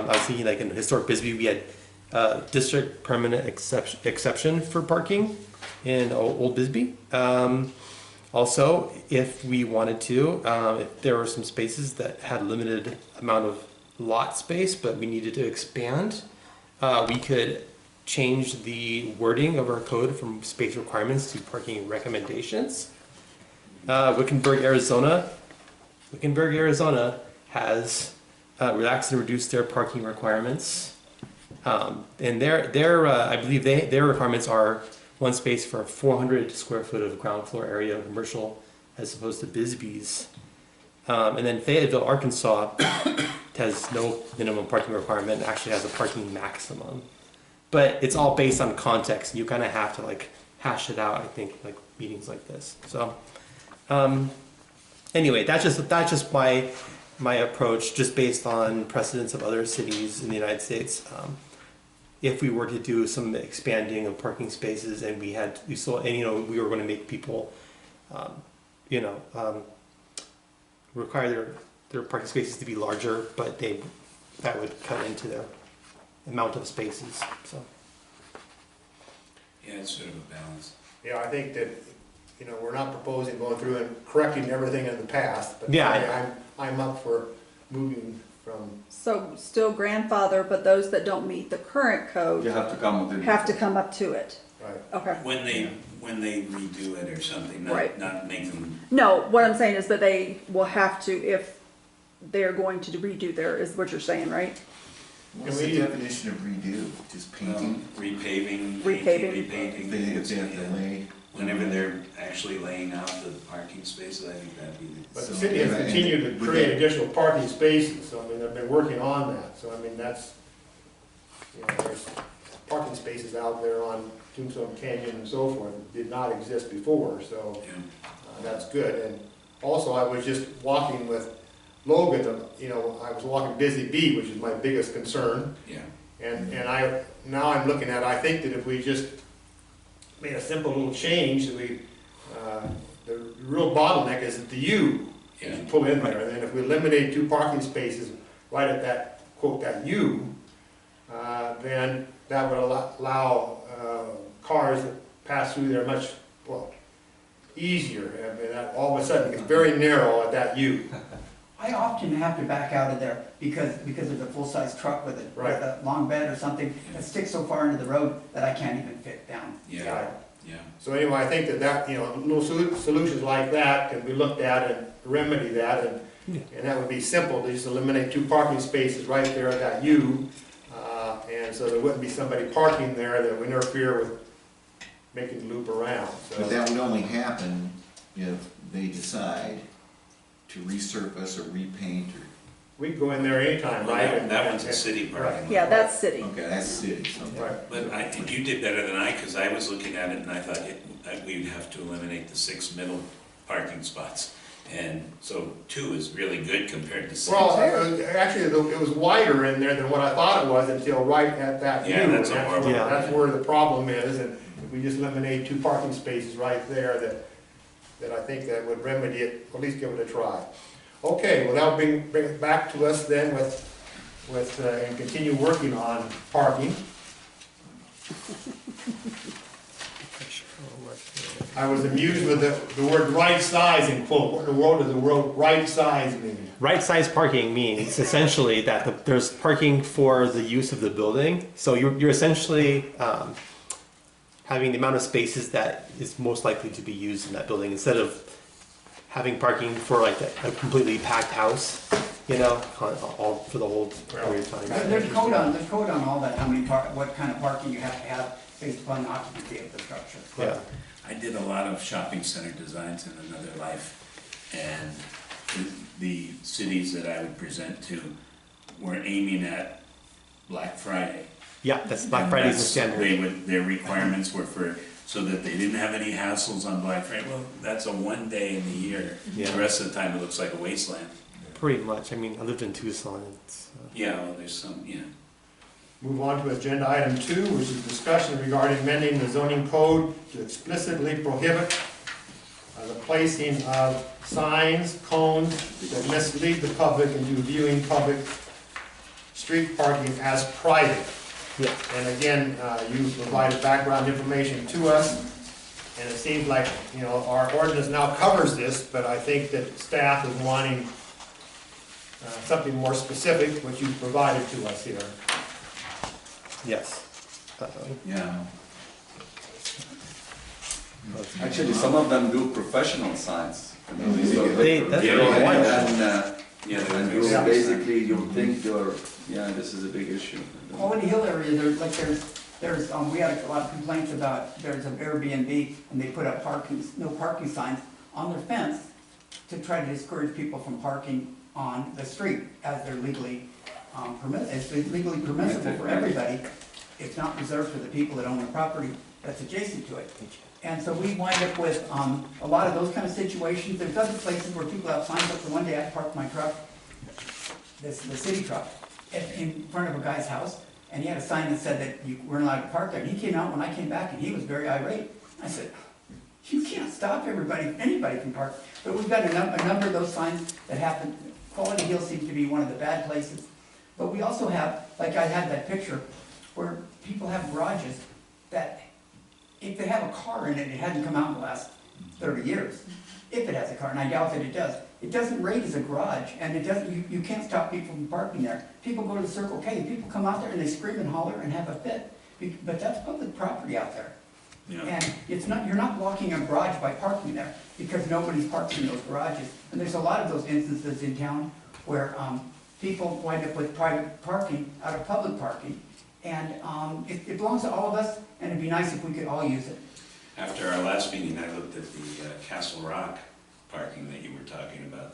was thinking like in historic Bisbee, we had district permanent exception for parking in Old Bisbee. Also, if we wanted to, if there were some spaces that had limited amount of lot space, but we needed to expand, we could change the wording of our code from space requirements to parking recommendations. Wickenburg, Arizona has relaxed and reduced their parking requirements. And their I believe their requirements are one space for 400 square foot of ground floor area of commercial, as opposed to Bisbee's. And then Fayetteville, Arkansas has no minimum parking requirement and actually has a parking maximum. But it's all based on context, and you kind of have to like hash it out, I think, like meetings like this. So anyway, that's just my approach, just based on precedents of other cities in the United States. If we were to do some expanding of parking spaces, and we were going to make people, require their parking spaces to be larger, but that would cut into amount of spaces, so. Yeah, it's sort of a balance. Yeah, I think that, you know, we're not proposing going through and correcting everything in the past, but Yeah. I'm up for moving from, So still grandfather, but those that don't meet the current You code have to come with it. have to come up to it. right. Okay. When they redo it or something, Right. not make them, No, what I'm saying is that they will have to, if they're going to redo there, is what you're saying, right? What's Can the we- definition of redo? Just painting? repaving, Repaving. repainting. They have to lay. Whenever they're actually laying out the parking spaces, I think that'd be. But the So, city has yeah, continued and to would create that- additional parking spaces, so I mean, they've been working on that, so I mean, that's, you know, there's parking spaces out there on Tombstone Canyon and so forth that did not exist before, so Yeah. that's good. And also, I was just walking with Logan, you know, I was walking Busy Bee, which is my biggest concern, Yeah, and now I'm looking at, I think that if we just made a simple little change, that the real bottleneck is at the U, as yeah, you pull in there, and then if we eliminate 2 parking spaces right at that, quote, that U, then that would allow cars to pass through there much, well, easier, and that all of a sudden it's very narrow at that U. I often have to back out of there because there's a full-size truck with Right. a long bed or something that sticks so far into the road that I can't even fit down. yeah, yeah. So anyway, I think that, you know, little solutions like that can be looked at and remedy that, and that would be simple, to just eliminate 2 parking spaces right there at that U, and so there wouldn't be somebody parking there that would interfere with making the loop around, so. But that would only happen if they decide to resurface or repaint or, We can go in there anytime, Well, right? that one's a city parking lot. Yeah, that's city. okay, that's city, so. Right. But you did better than I, because I was looking at it and I thought we'd have to eliminate the 6 middle parking spots. And so 2 is really good compared to 6. Well, actually, it was wider in there than what I thought it was until right at that U. Yeah, that's a and horrible- Yeah. That's where the problem is, and if we just eliminate 2 parking spaces right there, that I think that would remedy it, at least give it a try. Okay, well, that'll bring it back to us then with, and continue working on parking. I was amused with the word right size in quote. What in the world does the word right size mean? Right size parking means essentially that there's parking for the use of the building. So you're essentially having the amount of spaces that is most likely to be used in that building instead of having parking for like a completely packed house, you know, all for the whole period of time. There's code on all that, what kind of parking you have to have based upon the occupancy of the structure. Yeah. I did a lot of shopping center designs in another life, and the cities that I would present to were aiming at Black Friday. Yeah, that's Black And Friday's the that's- standard. Their requirements were so that they didn't have any hassles on Black Friday. Well, that's a 1 day in the year. Yeah. The rest of the time, it looks like a wasteland. Pretty much. I mean, I lived in Tucson. It's, Yeah, well, there's some, yeah. Move on to agenda item 2, which is discussion regarding amending the zoning code to explicitly prohibit the placing of signs, cones that mislead the public into viewing public street parking as private. yeah. And again, you provided background information to us, and it seems like, you know, our ordinance now covers this, but I think that staff is wanting something more specific, which you provided to us here. Yes. Yeah. Actually, some of them do professional signs. You know, these are They- like- that's you what know, I want. Yeah, they and would you Yeah. basically, you think you're, yeah, this is a big issue. Quality Hill area, we had a lot of complaints about, there's an Airbnb, and they put up no parking signs on their fence to try to discourage people from parking on the street, as they're legally it's legally permissible for everybody. It's not reserved for the people that own the property that's adjacent to it. And so we wind up with a lot of those kind of situations. There's other places where people have signs up. So one day I parked my truck, the city truck, in front of a guy's house, and he had a sign that said that you weren't allowed to park there. And he came out when I came back, and he was very irate. I said, you can't stop anybody from parking. But we've got a number of those signs that happen. Quality Hill seems to be one of the bad places. But we also have, like I had that picture, where people have garages that, if they have a car in it, it hadn't come out in the last 30 years. If it has a car, and I doubt that it does. It doesn't rate as a garage, and it doesn't, you can't stop people from parking there. People go to the Circle K, and people come out there and they scream and holler and have a fit. But that's public property out there. Yeah. And it's not, you're not blocking a garage by parking there, because nobody's parked in those garages. And there's a lot of those instances in town where, people wind up with private parking out of public parking. And, it belongs to all of us, and it'd be nice if we could all use it. After our last meeting, I looked at the Castle Rock parking that you were talking about.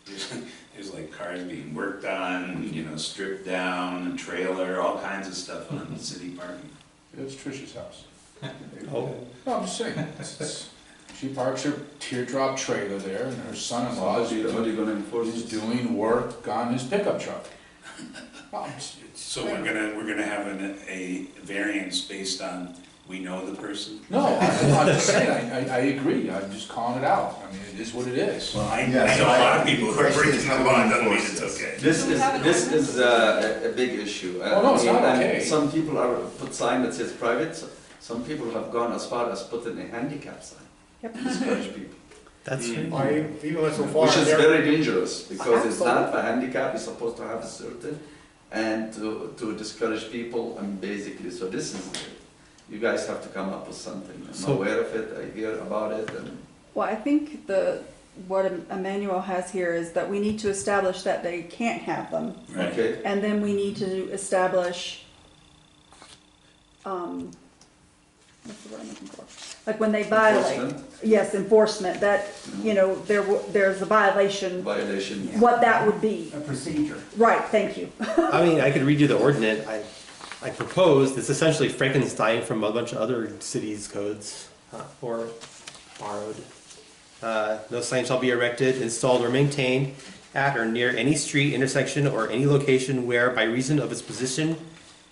There's like cars being worked on, you know, stripped down, trailer, all kinds of stuff on the city parking. It's Trish's house. Oh. No, I'm just saying, she parks her teardrop trailer there, and her son-in-law How are you gonna enforce is this? doing work on his pickup truck. Well, it's- So we're gonna have a variance based on, we know the person? No, I'm just saying, I agree, I'm just calling it out, I mean, it is what it is. Well, I Yeah, know a lot of people who are question breaking is the how do law, we doesn't mean enforce it's this? okay. This is a big issue. Oh, no, it's not And okay. some people are put sign that says private, some people have gone as far as putting a handicap sign. Yep. Discourage people. That's Or even went so far. Which is there- very dangerous, because it's not a handicap, it's supposed to have a certain, and to discourage people, and basically, so this is, you guys have to come up with something. I'm So- aware of it, I hear about it, and Well, I think what Emmanuel has here is that we need to establish that they can't have them. Right. okay, And then we need to establish, what's the word I'm looking for? Like when they violate, enforcement, yes, enforcement, that, you know, there's a violation, violation. what that would be. A procedure. Right, thank you. I mean, I could read you the ordinance. I proposed, it's essentially Frankenstein from a bunch of other cities' codes, or borrowed. No sign shall be erected, installed, or maintained at or near any street, intersection, or any location where, by reason of its position,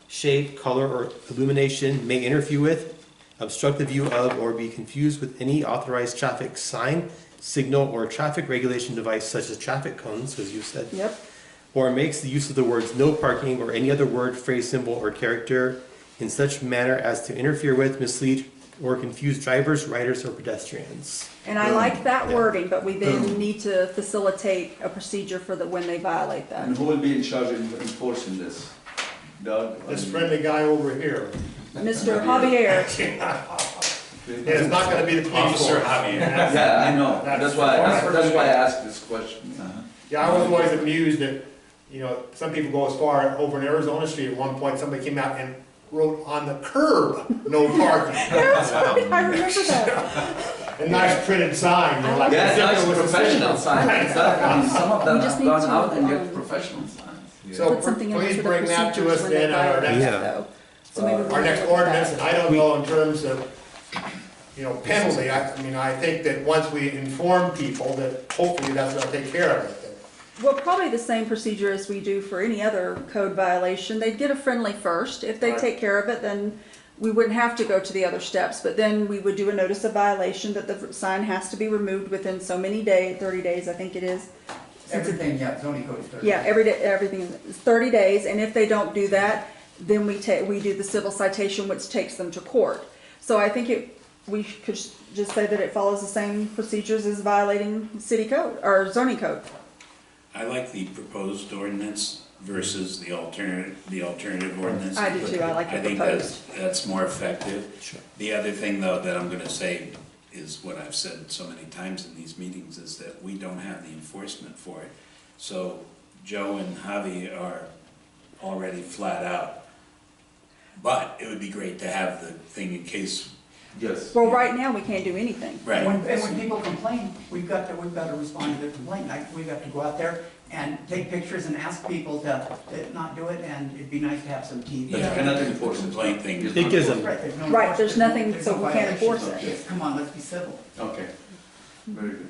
shape, color, or illumination, may interfere with, obstruct the view of, or be confused with any authorized traffic sign, signal, or traffic regulation device such as traffic cones, as you said. Yep, Or makes the use of the words no parking or any other word, phrase, symbol, or character in such manner as to interfere with, mislead, or confuse drivers, riders, or pedestrians. and I like that Yeah. wording, but we then need to facilitate a procedure for when they violate that. And who will be in charge of enforcing this? Doug? This friendly guy over here. Mr. Javier, It's not gonna be the police Officer force. Javier. Yeah, I know, that's why I asked this question. Yeah, I was always amused that, you know, some people go as far, over in Arizona Street, at one point, somebody came out and wrote on the curb, no parking. I remember that. A nice printed sign, you know, like. Yeah, as if nice it was a professional signal. signs, exactly, I mean, some of them We just have need gone to, out and get um, professional signs. So Put something in please for the bring that to procedures us when they then at our violate next, that, though. So maybe we'll our next look at ordinance, that. and I don't know in terms of, you know, penalty, I mean, I think that once we inform people, that hopefully that's gonna take care of it. Well, probably the same procedure as we do for any other code violation. They'd get a friendly first. If they Right. take care of it, then we wouldn't have to go to the other steps. But then we would do a notice of violation that the sign has to be removed within so many days, 30 days, I think it is. Everything, yeah, zoning code is 30. Yeah, every day, everything is 30 days, and if they don't do that, then we do the civil citation, which takes them to court. So I think we could just say that it follows the same procedures as violating city code, or zoning code. I like the proposed ordinance versus the alternative ordinance. I do too, I like the I think proposed. that's more effective. Sure. The other thing, though, that I'm gonna say is what I've said so many times in these meetings, is that we don't have the enforcement for it. So Joe and Javi are already flat out. But it would be great to have the thing in case, Yes. Well, right now, we can't do anything. right? And when people complain, we've got to respond to their complaint. Like, we've got to go out there and take pictures and ask people to not do it, and it'd be nice to have some TV. But you cannot enforce it. Complaint thing. It's It not gives enforced. them- Right, there's no. Right, there's enforcement, nothing, there's so no we can't violation. enforce it. Yes, come on, let's be civil. Okay, very good.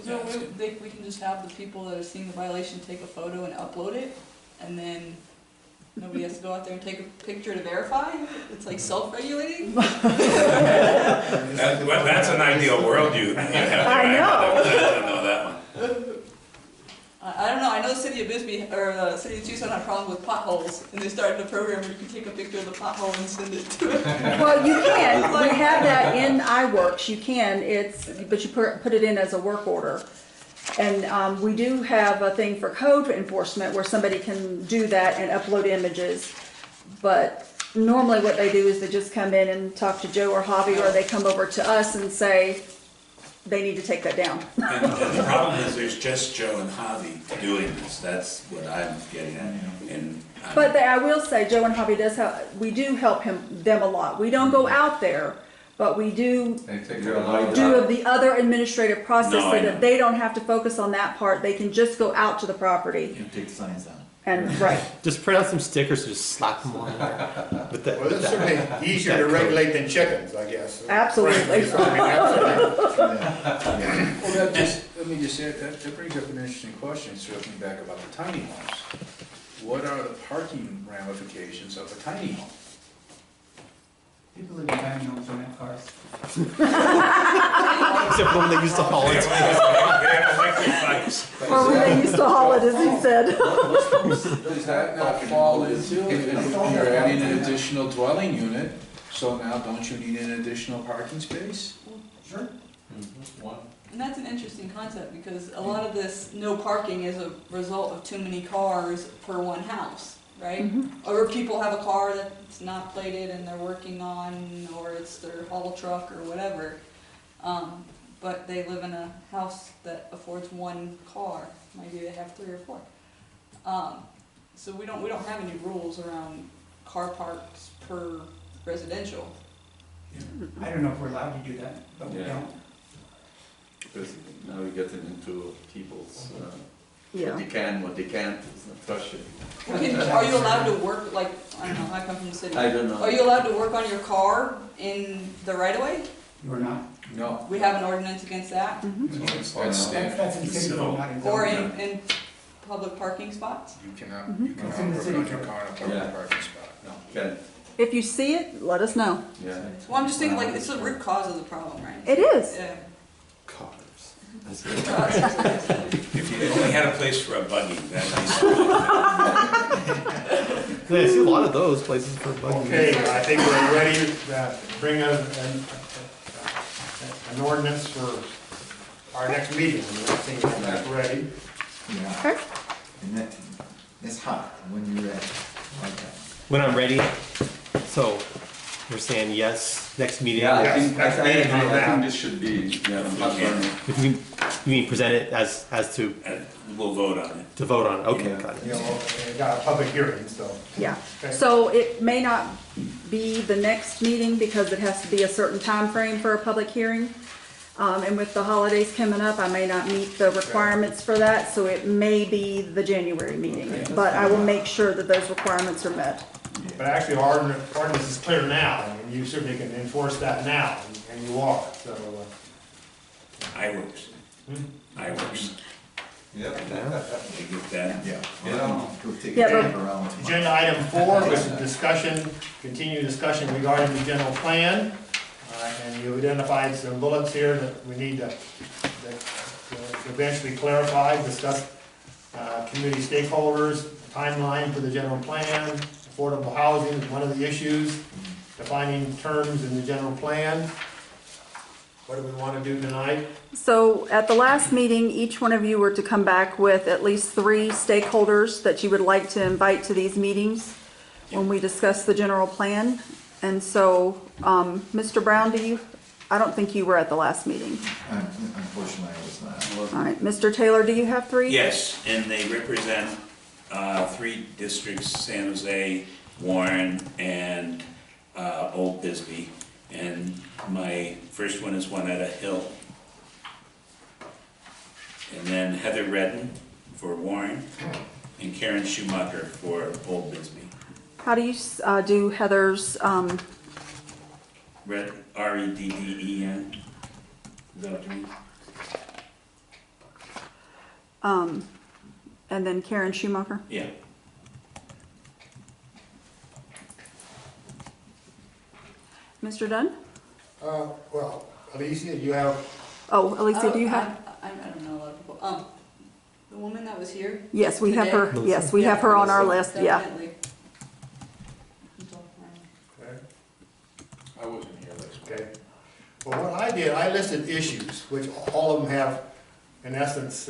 So we can just have the people that are seeing the violation take a photo and upload it, and then nobody has to go out there and take a picture to verify? It's like self-regulating? That's an ideal world you have. I know. I know that one. I don't know, I know the city of Bisbee, or the city of Tucson had problems with potholes, and they started a program where you can take a picture of the pothole and send it to it. Well, you can, we have that in iWorks, you can, but you put it in as a work order. And, we do have a thing for code enforcement where somebody can do that and upload images. But normally what they do is they just come in and talk to Joe or Javi, or they come over to us and say, they need to take that down. And the problem is there's just Joe and Javi doing this, that's what I'm getting at, and. But I will say, Joe and Javi does help, we do help them a lot. We don't go out there, but we do They take You're a lot of- do the other administrative process No, so I know. that they don't have to focus on that part. They can just go out to the property You take signs down. and, right. Just print out some stickers and just slap them on there. With that, Well, it's certainly easier to regulate than chickens, I guess. Absolutely. Frankly, so, I mean, absolutely. Yeah. Well, that just, let me just say, that brings up an interesting question, circling back about the tiny homes. What are the parking ramifications of a tiny home? People live in tiny homes don't have cars. except for when they used to haul it. Or when they used to haul it, as he said. Does that not fall into, if you're adding an additional dwelling unit, so now don't you need an additional parking space? Sure. And that's an interesting concept, because a lot of this no parking is a result of too many cars per one house, right? Or people have a car that's not plated and they're working on, or it's their haul truck or whatever. But they live in a house that affords one car, maybe they have 3 or 4. So we don't have any rules around car parks per residential. I don't know if we're allowed to do that, but we Yeah. don't. Because now we're getting into people's, Yeah. what they can, what they can't, it's not frustrating. Are you allowed to work, like, I don't know, I come from the city. I don't know. Are you allowed to work on your car in the right of way? You are not. No. We have an ordinance against that? That's standard. That's in city code, not in Or zoning. in public parking spots? You cannot, Mhm. It's in the city work on your code. car in a Yeah. public parking spot, no. Can, If you see it, let us know. yeah. Well, I'm just thinking, like, it's the root cause of the problem, right? It is. Yeah. Cars. If you only had a place for a buggy, that'd be Yeah, I see a lot of those places for buggy. Okay, I think we're ready to bring an ordinance for our next meeting. I think that's ready. Yeah. Okay. And that, it's hot when you're ready, like that. When I'm ready, so we're saying yes, next meeting. Yeah, I Yes, think, that's I me. think this should be, yeah, hot burner. If you mean present it as to And we'll vote on it. vote on, okay, Yeah. got it. You know, we got a public hearing, so. Yeah. Okay. So it may not be the next meeting because it has to be a certain time frame for a public hearing. And with the holidays coming up, I may not meet the requirements for that, so it may be the January meeting. But I will make sure that those requirements are met. But actually, our ordinance is clear now, and you certainly can enforce that now, and you are, so. iWorks. iWorks. Yep. I get that. Yeah. Well, go take a Yeah, but- trip around tomorrow. Agenda item 4 is a discussion, continued discussion regarding the general plan. And you identified some bullets here that we need to eventually clarify, discuss community stakeholders, timeline for the general plan, affordable housing is one of the issues, defining terms in the general plan. What do we want to do tonight? So at the last meeting, each one of you were to come back with at least 3 stakeholders that you would like to invite to these meetings when we discuss the general plan. And so, Mr. Brown, I don't think you were at the last meeting. Unfortunately, I was not. All right, Mr. Taylor, do you have 3? Yes, and they represent 3 districts, San Jose, Warren, and Old Bisbee. And my first one is Juanetta Hill. And then Heather Redden for Warren, and Karen Schumacher for Old Bisbee. How do you do Heather's, Redden. Is that what you mean? and then Karen Schumacher? Yeah. Mr. Dunn? Well, Alicia, you have, Oh, Alicia, do you have? I don't know a lot of people. The woman that was here? Yes, we have her, Today? yes, we have her on our list, yeah. Definitely. Okay. I wasn't here last week. Okay. Well, what I did, I listed issues, which all of them have, in essence,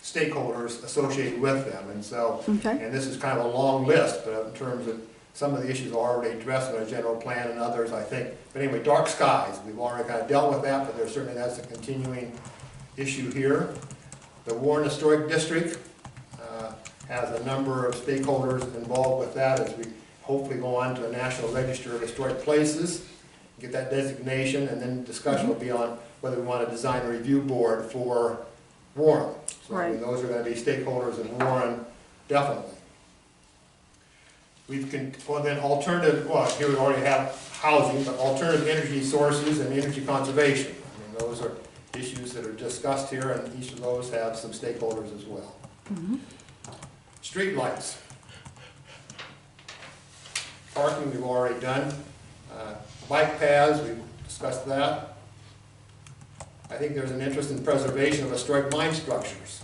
stakeholders associated with them, and so, Okay. and this is kind of a long list, but in terms of, some of the issues are already addressed in our general plan, and others, I think, but anyway, dark skies, we've already kind of dealt with that, but there's certainly, that's a continuing issue here. The Warren Historic District has a number of stakeholders involved with that as we hopefully go on to the National Register of Historic Places, get that designation, and then discussion will be on whether we want to design a review board for Warren. So I mean, Right. those are going to be stakeholders in Warren, definitely. Well then alternative, well, here we already have housing, but alternative energy sources and energy conservation. I mean, those are issues that are discussed here, and each of those have some stakeholders as well. Streetlights. Parking, we've already done. Bike paths, we've discussed that. I think there's an interest in preservation of historic mine structures.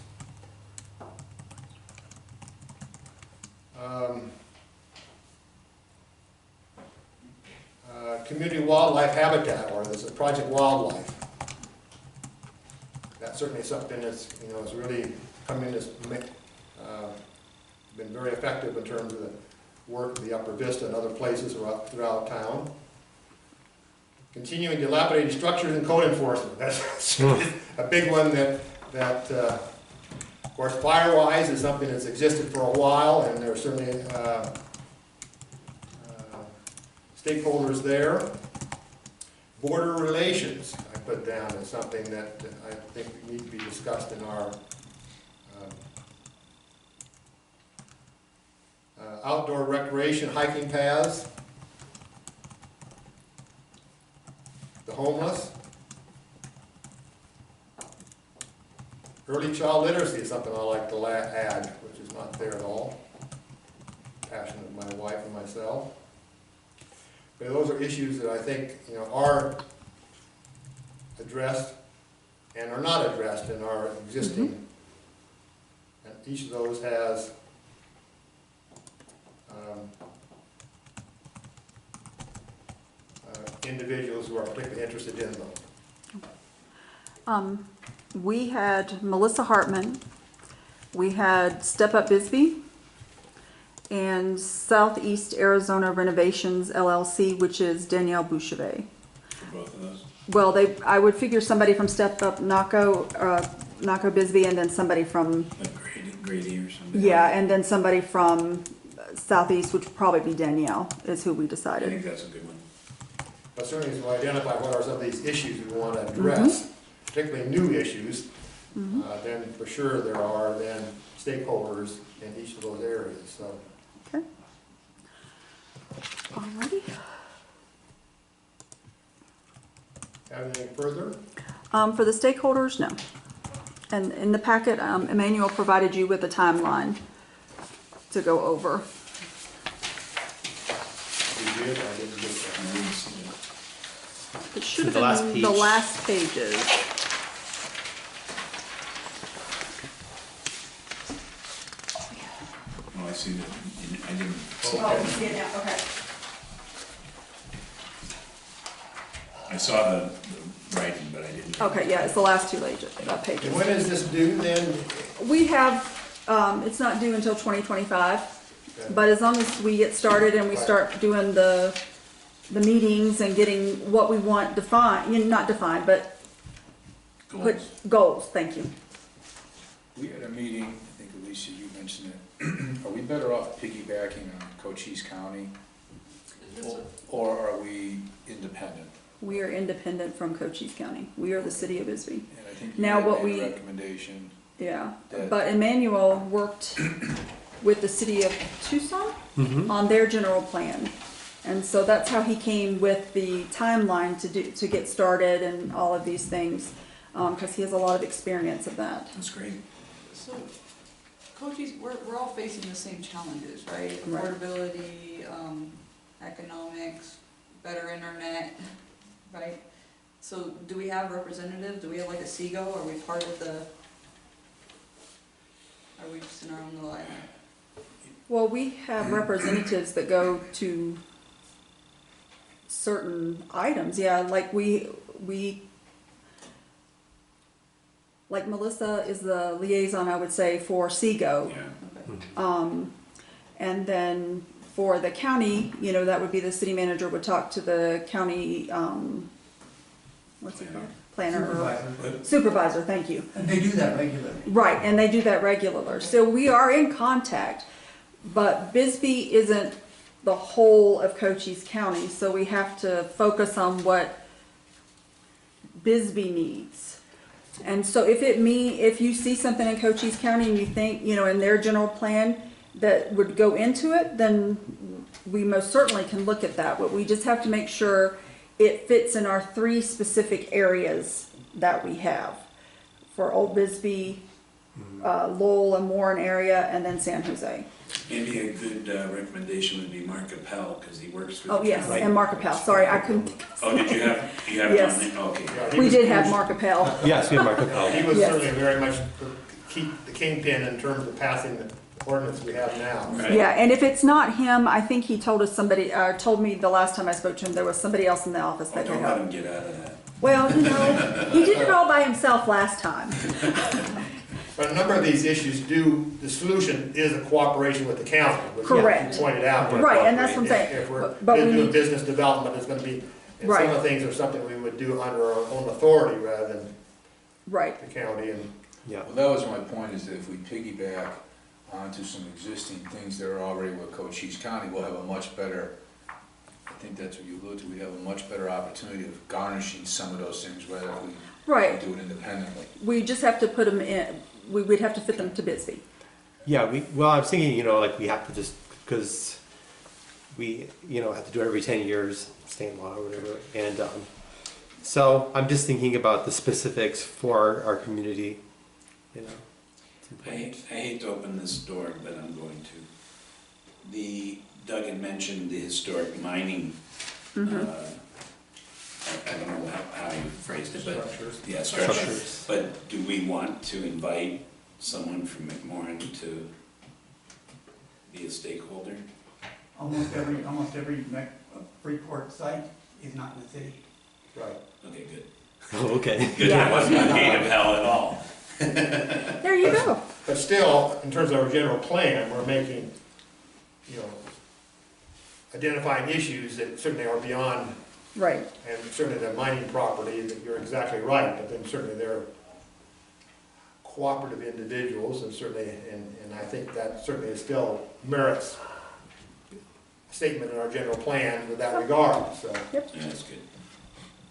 Community wildlife habitat, or there's a Project Wildlife. That's certainly something that's, you know, has really come in as, been very effective in terms of the work of the Upper Vista and other places throughout town. Continuing dilapidated structures and code enforcement. That's a big one that of course, fire-wise is something that's existed for a while, and there's certainly stakeholders there. Border relations, I put down as something that I think need to be discussed in our outdoor recreation, hiking paths, the homeless. Early child literacy is something I like to add, which is not there at all. Passion of my wife and myself. But those are issues that I think, you know, are addressed and are not addressed in our existing. And each of those has individuals who are particularly interested in them. We had Melissa Hartman, we had Step Up Bisbee, and Southeast Arizona Renovations LLC, which is Danielle Bouchevet. For both of those? Well, I would figure somebody from Step Up Naco Bisbee, and then somebody from, Like Grady or something? yeah, and then somebody from Southeast, which would probably be Danielle, is who we I decided. think that's a good one. But certainly to identify what are some of these issues we want to address, particularly new issues, then for sure there are then stakeholders in each of those areas, so. Okay. Alrighty. Have anything further? For the stakeholders, no. And in the packet, Emmanuel provided you with a timeline to go over. We did, I didn't get that. It should have The last been the page. last pages. Oh, I see that, I didn't. Okay. I saw the writing, but I didn't. Okay, yeah, it's the last two pages. And when is this due then? We have, it's not due until 2025, but as long as we get started and we start doing the meetings and getting what we want defined, not defined, but put goals, thank you. We had a meeting, I think Alicia, you mentioned it. Are we better off piggybacking on Cochise County? Or are we independent? We are independent from Cochise County. We are the city of Bisbee. And I think you Now, had what made a we- recommendation. Yeah, That- but Emmanuel worked with the city of Tucson on their general plan. And so that's how he came with the timeline to get started and all of these things, because he has a lot of experience of that. That's great. So, Cochise, we're all facing the same challenges, right? Right. Affordability, economics, better internet, right? So do we have representatives? Do we have like a SEGO? Are we part of the we just in our own little island? Well, we have representatives that go to certain items, yeah, like like Melissa is the liaison, I would say, for SEGO. Yeah. Um, and then for the county, you know, that would be the city manager would talk to the county, what's it called? Planner. Supervisor. Supervisor, thank you. And they do that regularly. Right, and they do that regular. So we are in contact, but Bisbee isn't the whole of Cochise County, so we have to focus on what Bisbee needs. And so if you see something in Cochise County and you think, you know, in their general plan that would go into it, then we most certainly can look at that. But we just have to make sure it fits in our 3 specific areas that we have for Old Bisbee, Lowell and Warren area, and then San Jose. Maybe a good recommendation would be Mark Appel, because he works for the Oh, yes, county. and Mark Appel, sorry, I couldn't think of. Oh, did you have it Yes. on there? Okay. Yeah, he We was- did he have was- Mark Appel. Yes, we have Marco He Polo. was Yes. certainly very much the kingpin in terms of passing the ordinance we have now. Right. Yeah, and if it's not him, I think he told told me the last time I spoke to him, there was somebody else in the office Oh, that could don't let help. him get out of that. Well, you know, he did it all by himself last time. But a number of these issues the solution is a cooperation with the county, which Correct. you pointed out. Right, and that's what I'm saying. If we're But we doing need- business development, it's gonna be, and some Right. of the things are something we would do under our own authority rather than Right, the county and. Yeah. Well, that was my point, is that if we piggyback onto some existing things that are already with Cochise County, we'll have a much better, I think that's what you alluded to, we have a much better opportunity of garnishing some of those things rather than we right. do it independently. We just have to put them in, we'd have to fit them to Bisbee. Yeah, well, I was thinking, you know, like we have to just, because we, you know, have to do it every 10 years, state law or whatever. And so I'm just thinking about the specifics for our community, you know. I hate to open this door, but I'm going to. Doug had mentioned the historic mining, Mhm. I don't know how you phrased it, but. Structures. Yeah, structures. But do we want to invite someone from McMorran to be a stakeholder? Almost every Freeport site is not in the city. Right. Okay, good. Oh, okay. Good, that wasn't a gate of hell at all. There you go. But still, in terms of our general plan, we're making, you know, identifying issues that certainly are beyond, Right, and certainly the mining property, that you're exactly right, but then certainly they're cooperative individuals, and certainly, and I think that certainly is still merits a statement in our general plan with that regard, so. Yeah, that's good.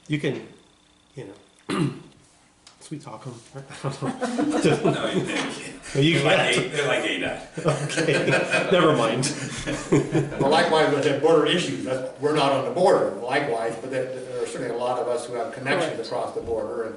You can, you know, sweet talk them. No, you can't. You They're can't. like ADOT. Okay, never mind. Well, likewise, with the border issues, we're not on the border, likewise, but there are certainly a lot of us who have connections Correct. across the border,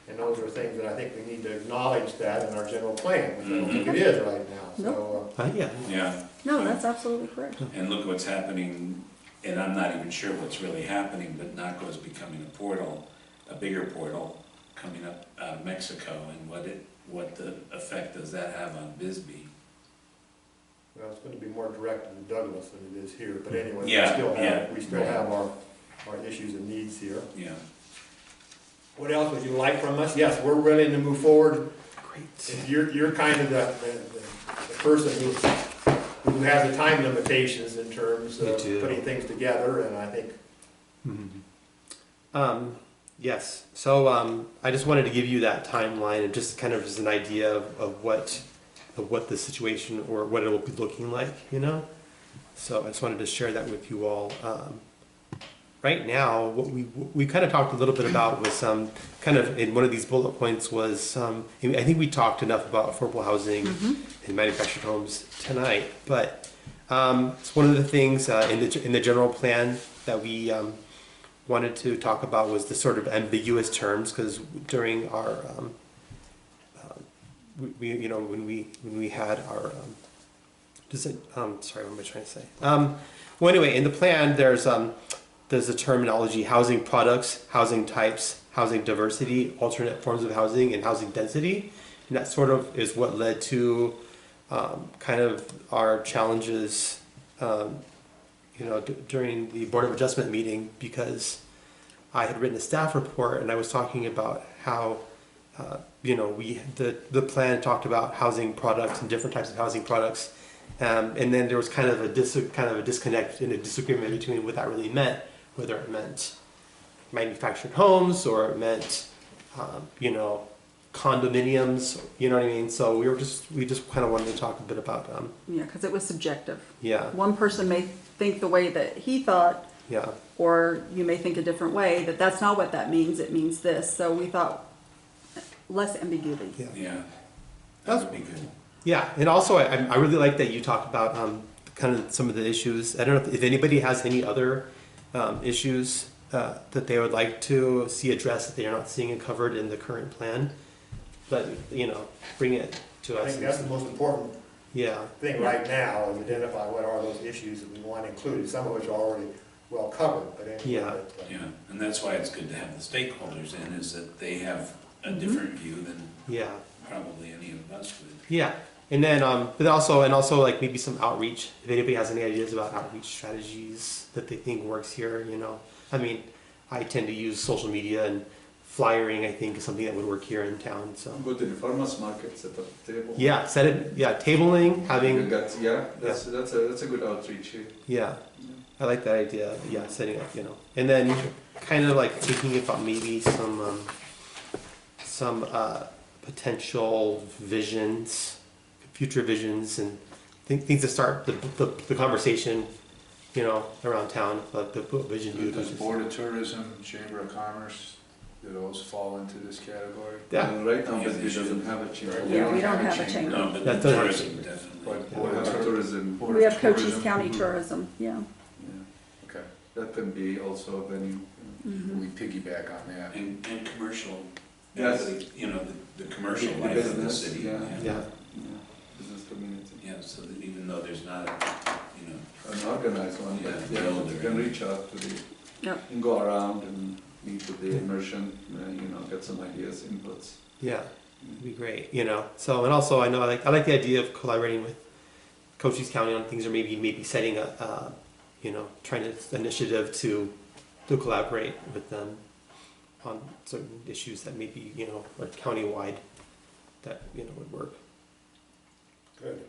and those are things that I think we need to acknowledge that in our general plan, which I don't think it is right now, so. Yeah. Yeah. no, that's absolutely correct. And look what's happening, and I'm not even sure what's really happening, but NACO is becoming a portal, a bigger portal, coming up out of Mexico, and what the effect does that have on Bisbee? Well, it's gonna be more directed to Douglas than it is here, but anyway, Yeah, we still have our issues and needs here. Yeah. What else would you like from us? Yes, we're willing to move forward. Great. If you're kind of the person who has the time limitations in terms Me of too. putting things together, and I think, Yes. So I just wanted to give you that timeline and just kind of as an idea of what the situation or what it will be looking like, you know. So I just wanted to share that with you all. Right now, what we kind of talked a little bit about was kind of in one of these bullet points was I think we talked enough about affordable housing and manufactured homes tonight, but it's one of the things in the general plan that we wanted to talk about was the sort of ambiguous terms, because during our we you know when we had our sorry, what am I trying to say? Well, anyway, in the plan there's the terminology housing products, housing types, housing diversity, alternate forms of housing, and housing density, and that sort of is what led to kind of our challenges, during the Board of Adjustment meeting, because I had written a staff report and I was talking about how, the plan talked about housing products and different types of housing products. And then there was kind of a disconnect and a disagreement between what that really meant, whether it meant manufactured homes or it meant, condominiums, you know what I mean? So we just kind of wanted to talk a bit about, Yeah, because it was subjective. yeah, One person may think the way that he thought, yeah, or you may think a different way, that that's not what that means, it means this. So we thought less ambiguity. yeah. Yeah, that would be good. Yeah, and also I really like that you talked about kind of some of the issues. I don't know if anybody has any other issues that they would like to see addressed that they are not seeing it covered in the current plan. But bring it to I us. think that's the most important Yeah, thing right now, is identify what are those issues that we want included, some of which are already well covered, but anyway. Yeah. Yeah, and that's why it's good to have the stakeholders in, is that they have a different view than yeah, probably any of us would. yeah. And then, but also like maybe some outreach. If anybody has any ideas about outreach strategies that they think works here, I mean, I tend to use social media, and flyering, I think, is something that would work here in town. So Go to the farmer's market, set up a table. yeah, tabling, having That's a good outreach here. yeah. I like that idea. Yeah, setting up, and then kind of like thinking about maybe some potential visions, future visions, and things to start the conversation, around town, like the vision. Does Board of Tourism, Chamber of Commerce, do those fall into this category? Yeah. Right now, Yeah, but they we should. doesn't have a chamber. Yeah, we don't have a chamber. No, but That the doesn't- tourism definitely. But Board of Tourism. We have Cochise County Tourism, yeah. Yeah, okay, that can be also a venue. Mhm. We piggyback on that. And commercial, Yes. the commercial The life of the business, city. yeah. Yeah. Business community. Yeah, so that even though there's not, An organized one, but Yeah, yeah, build you it. can reach out to the, Yep. and go around and meet with the immersion, get some ideas, inputs. Yeah, it'd be great, So, and also I know I like the idea of collaborating with Cochise County on things, or maybe setting a, trying to initiative to collaborate with them on certain issues that maybe, like countywide, that, would work. Good.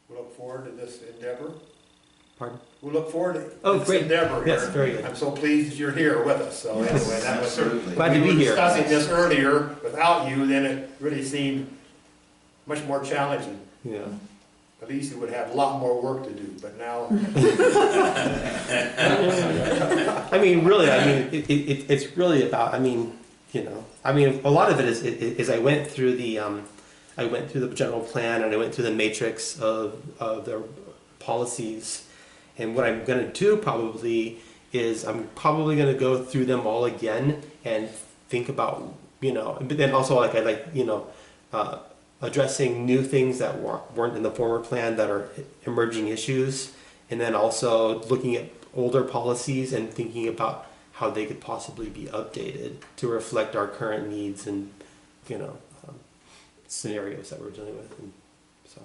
We look forward to this endeavor. Pardon? We look forward to Oh, this great. endeavor here. Yes, very good. I'm so pleased that you're here with us, so Yes, anyway, that was. absolutely. Glad to be We were here. discussing this earlier without you, then it really seemed much more challenging. Yeah. At least you would have a lot more work to do, but now, I mean, really, it's really about, a lot of it is I went through the general plan, and I went through the matrix of the policies, and what I'm gonna do probably is I'm probably gonna go through them all again and think about, but then also addressing new things that weren't in the former plan that are emerging issues, and then also looking at older policies and thinking about how they could possibly be updated to reflect our current needs and scenarios that we're dealing with. And so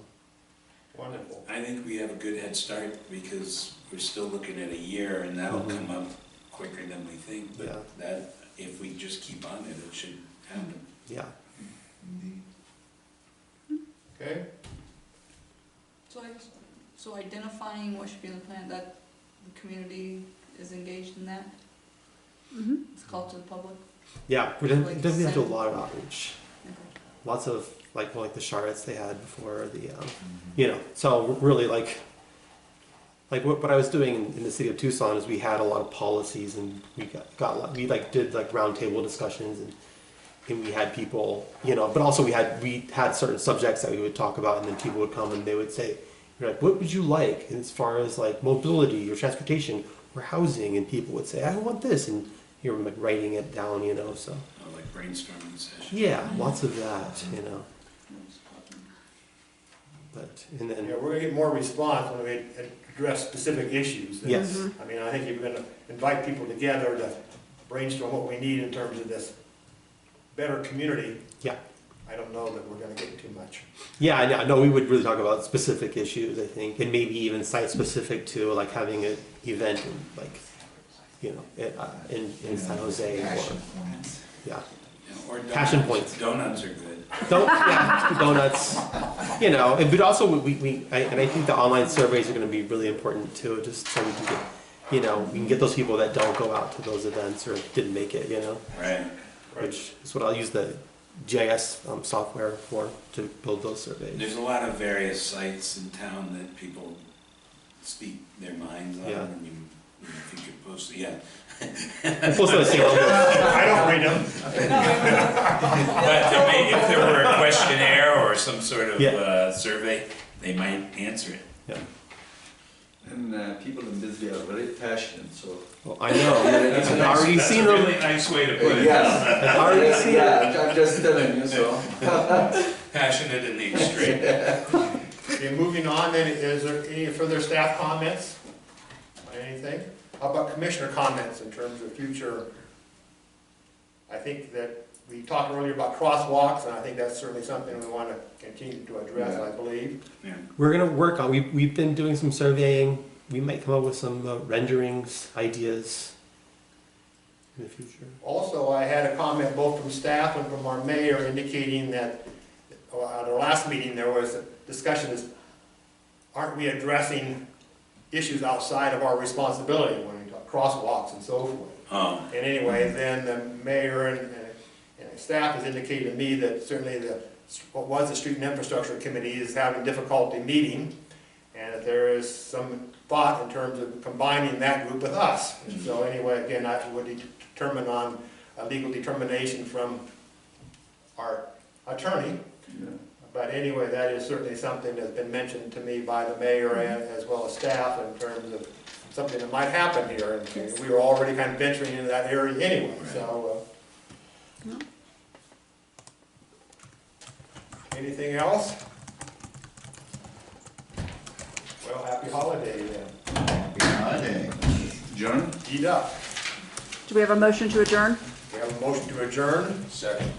wonderful. I think we have a good head start because we're still looking at a year, and that'll Mhm. come up quicker than we think. Yeah. But that, if we just keep on it, it should happen. yeah, Indeed. Okay, So identifying what should be in the plan, that the community is engaged in that, Mhm. it's called to the public. yeah, we're Like definitely have to do a send- lot of outreach. Lots of like the charrettes they had before the Mm-hmm. so really like what I was doing in the city of Tucson is we had a lot of policies, and we did roundtable discussions, and we had people, but also we had certain subjects that we would talk about, and then people would come and they would say, what would you like as far as like mobility or transportation or housing, and people would say, I want this, and you're like writing it down, so Like brainstorming sessions. yeah, lots of that, but and then yeah, we're gonna get more response when we address specific issues. yes. I mean, I think if we're gonna invite people together to brainstorm what we need in terms of this better community. Yeah. I don't know that we're gonna get too much. Yeah, I know we would really talk about specific issues, I think, and maybe even site specific to like having an event in like, you know, in San Jose or, Passion points. yeah. You know, or Passion donuts. points. Donuts are good. Donuts, you know, but also and I think the online surveys are gonna be really important too, just so we can get, you know, we can get those people that don't go out to those events or didn't make it, you know, Right. which is what I'll use the GIS software for, to build those surveys. There's a lot of various sites in town that people speak their minds on. Yeah. I mean, if you could post, yeah. Post those things. I don't read them. But if there were a questionnaire or some sort of Yeah. survey, they might answer it. Yeah. And people in Bisbee are very passionate, so. Well, I know. I've already seen That's a them. really nice way to put it. Yes. I've already seen it. Yeah, I'm just telling you, so. Passionate in the extreme. Okay, moving on then, is there any further staff comments? Anything? How about commissioner comments in terms of future? I think that we talked earlier about crosswalks, and I think that's certainly something we want to continue to address, I believe. Yeah. We're gonna work on. We've been doing some surveying. We might come up with some renderings, ideas in the future. Also, I had a comment both from staff and from our mayor indicating that at our last meeting, there was a discussion is, aren't we addressing issues outside of our responsibility when we talk crosswalks and so forth? Oh, And anyway, then the mayor and staff has indicated to me that certainly what was the Street and Infrastructure Committee is having difficulty meeting, and that there is some thought in terms of combining that group with us. And so anyway, again, I would determine on a legal determination from our attorney. But anyway, that is certainly something that's been mentioned to me by the mayor and as well as staff in terms of something that might happen here. And we were already kind of venturing into that area anyway, so. Anything else? Well, happy holiday then. Happy holiday. John? Eat up. Do we have a motion to adjourn? We have a motion to adjourn. Second.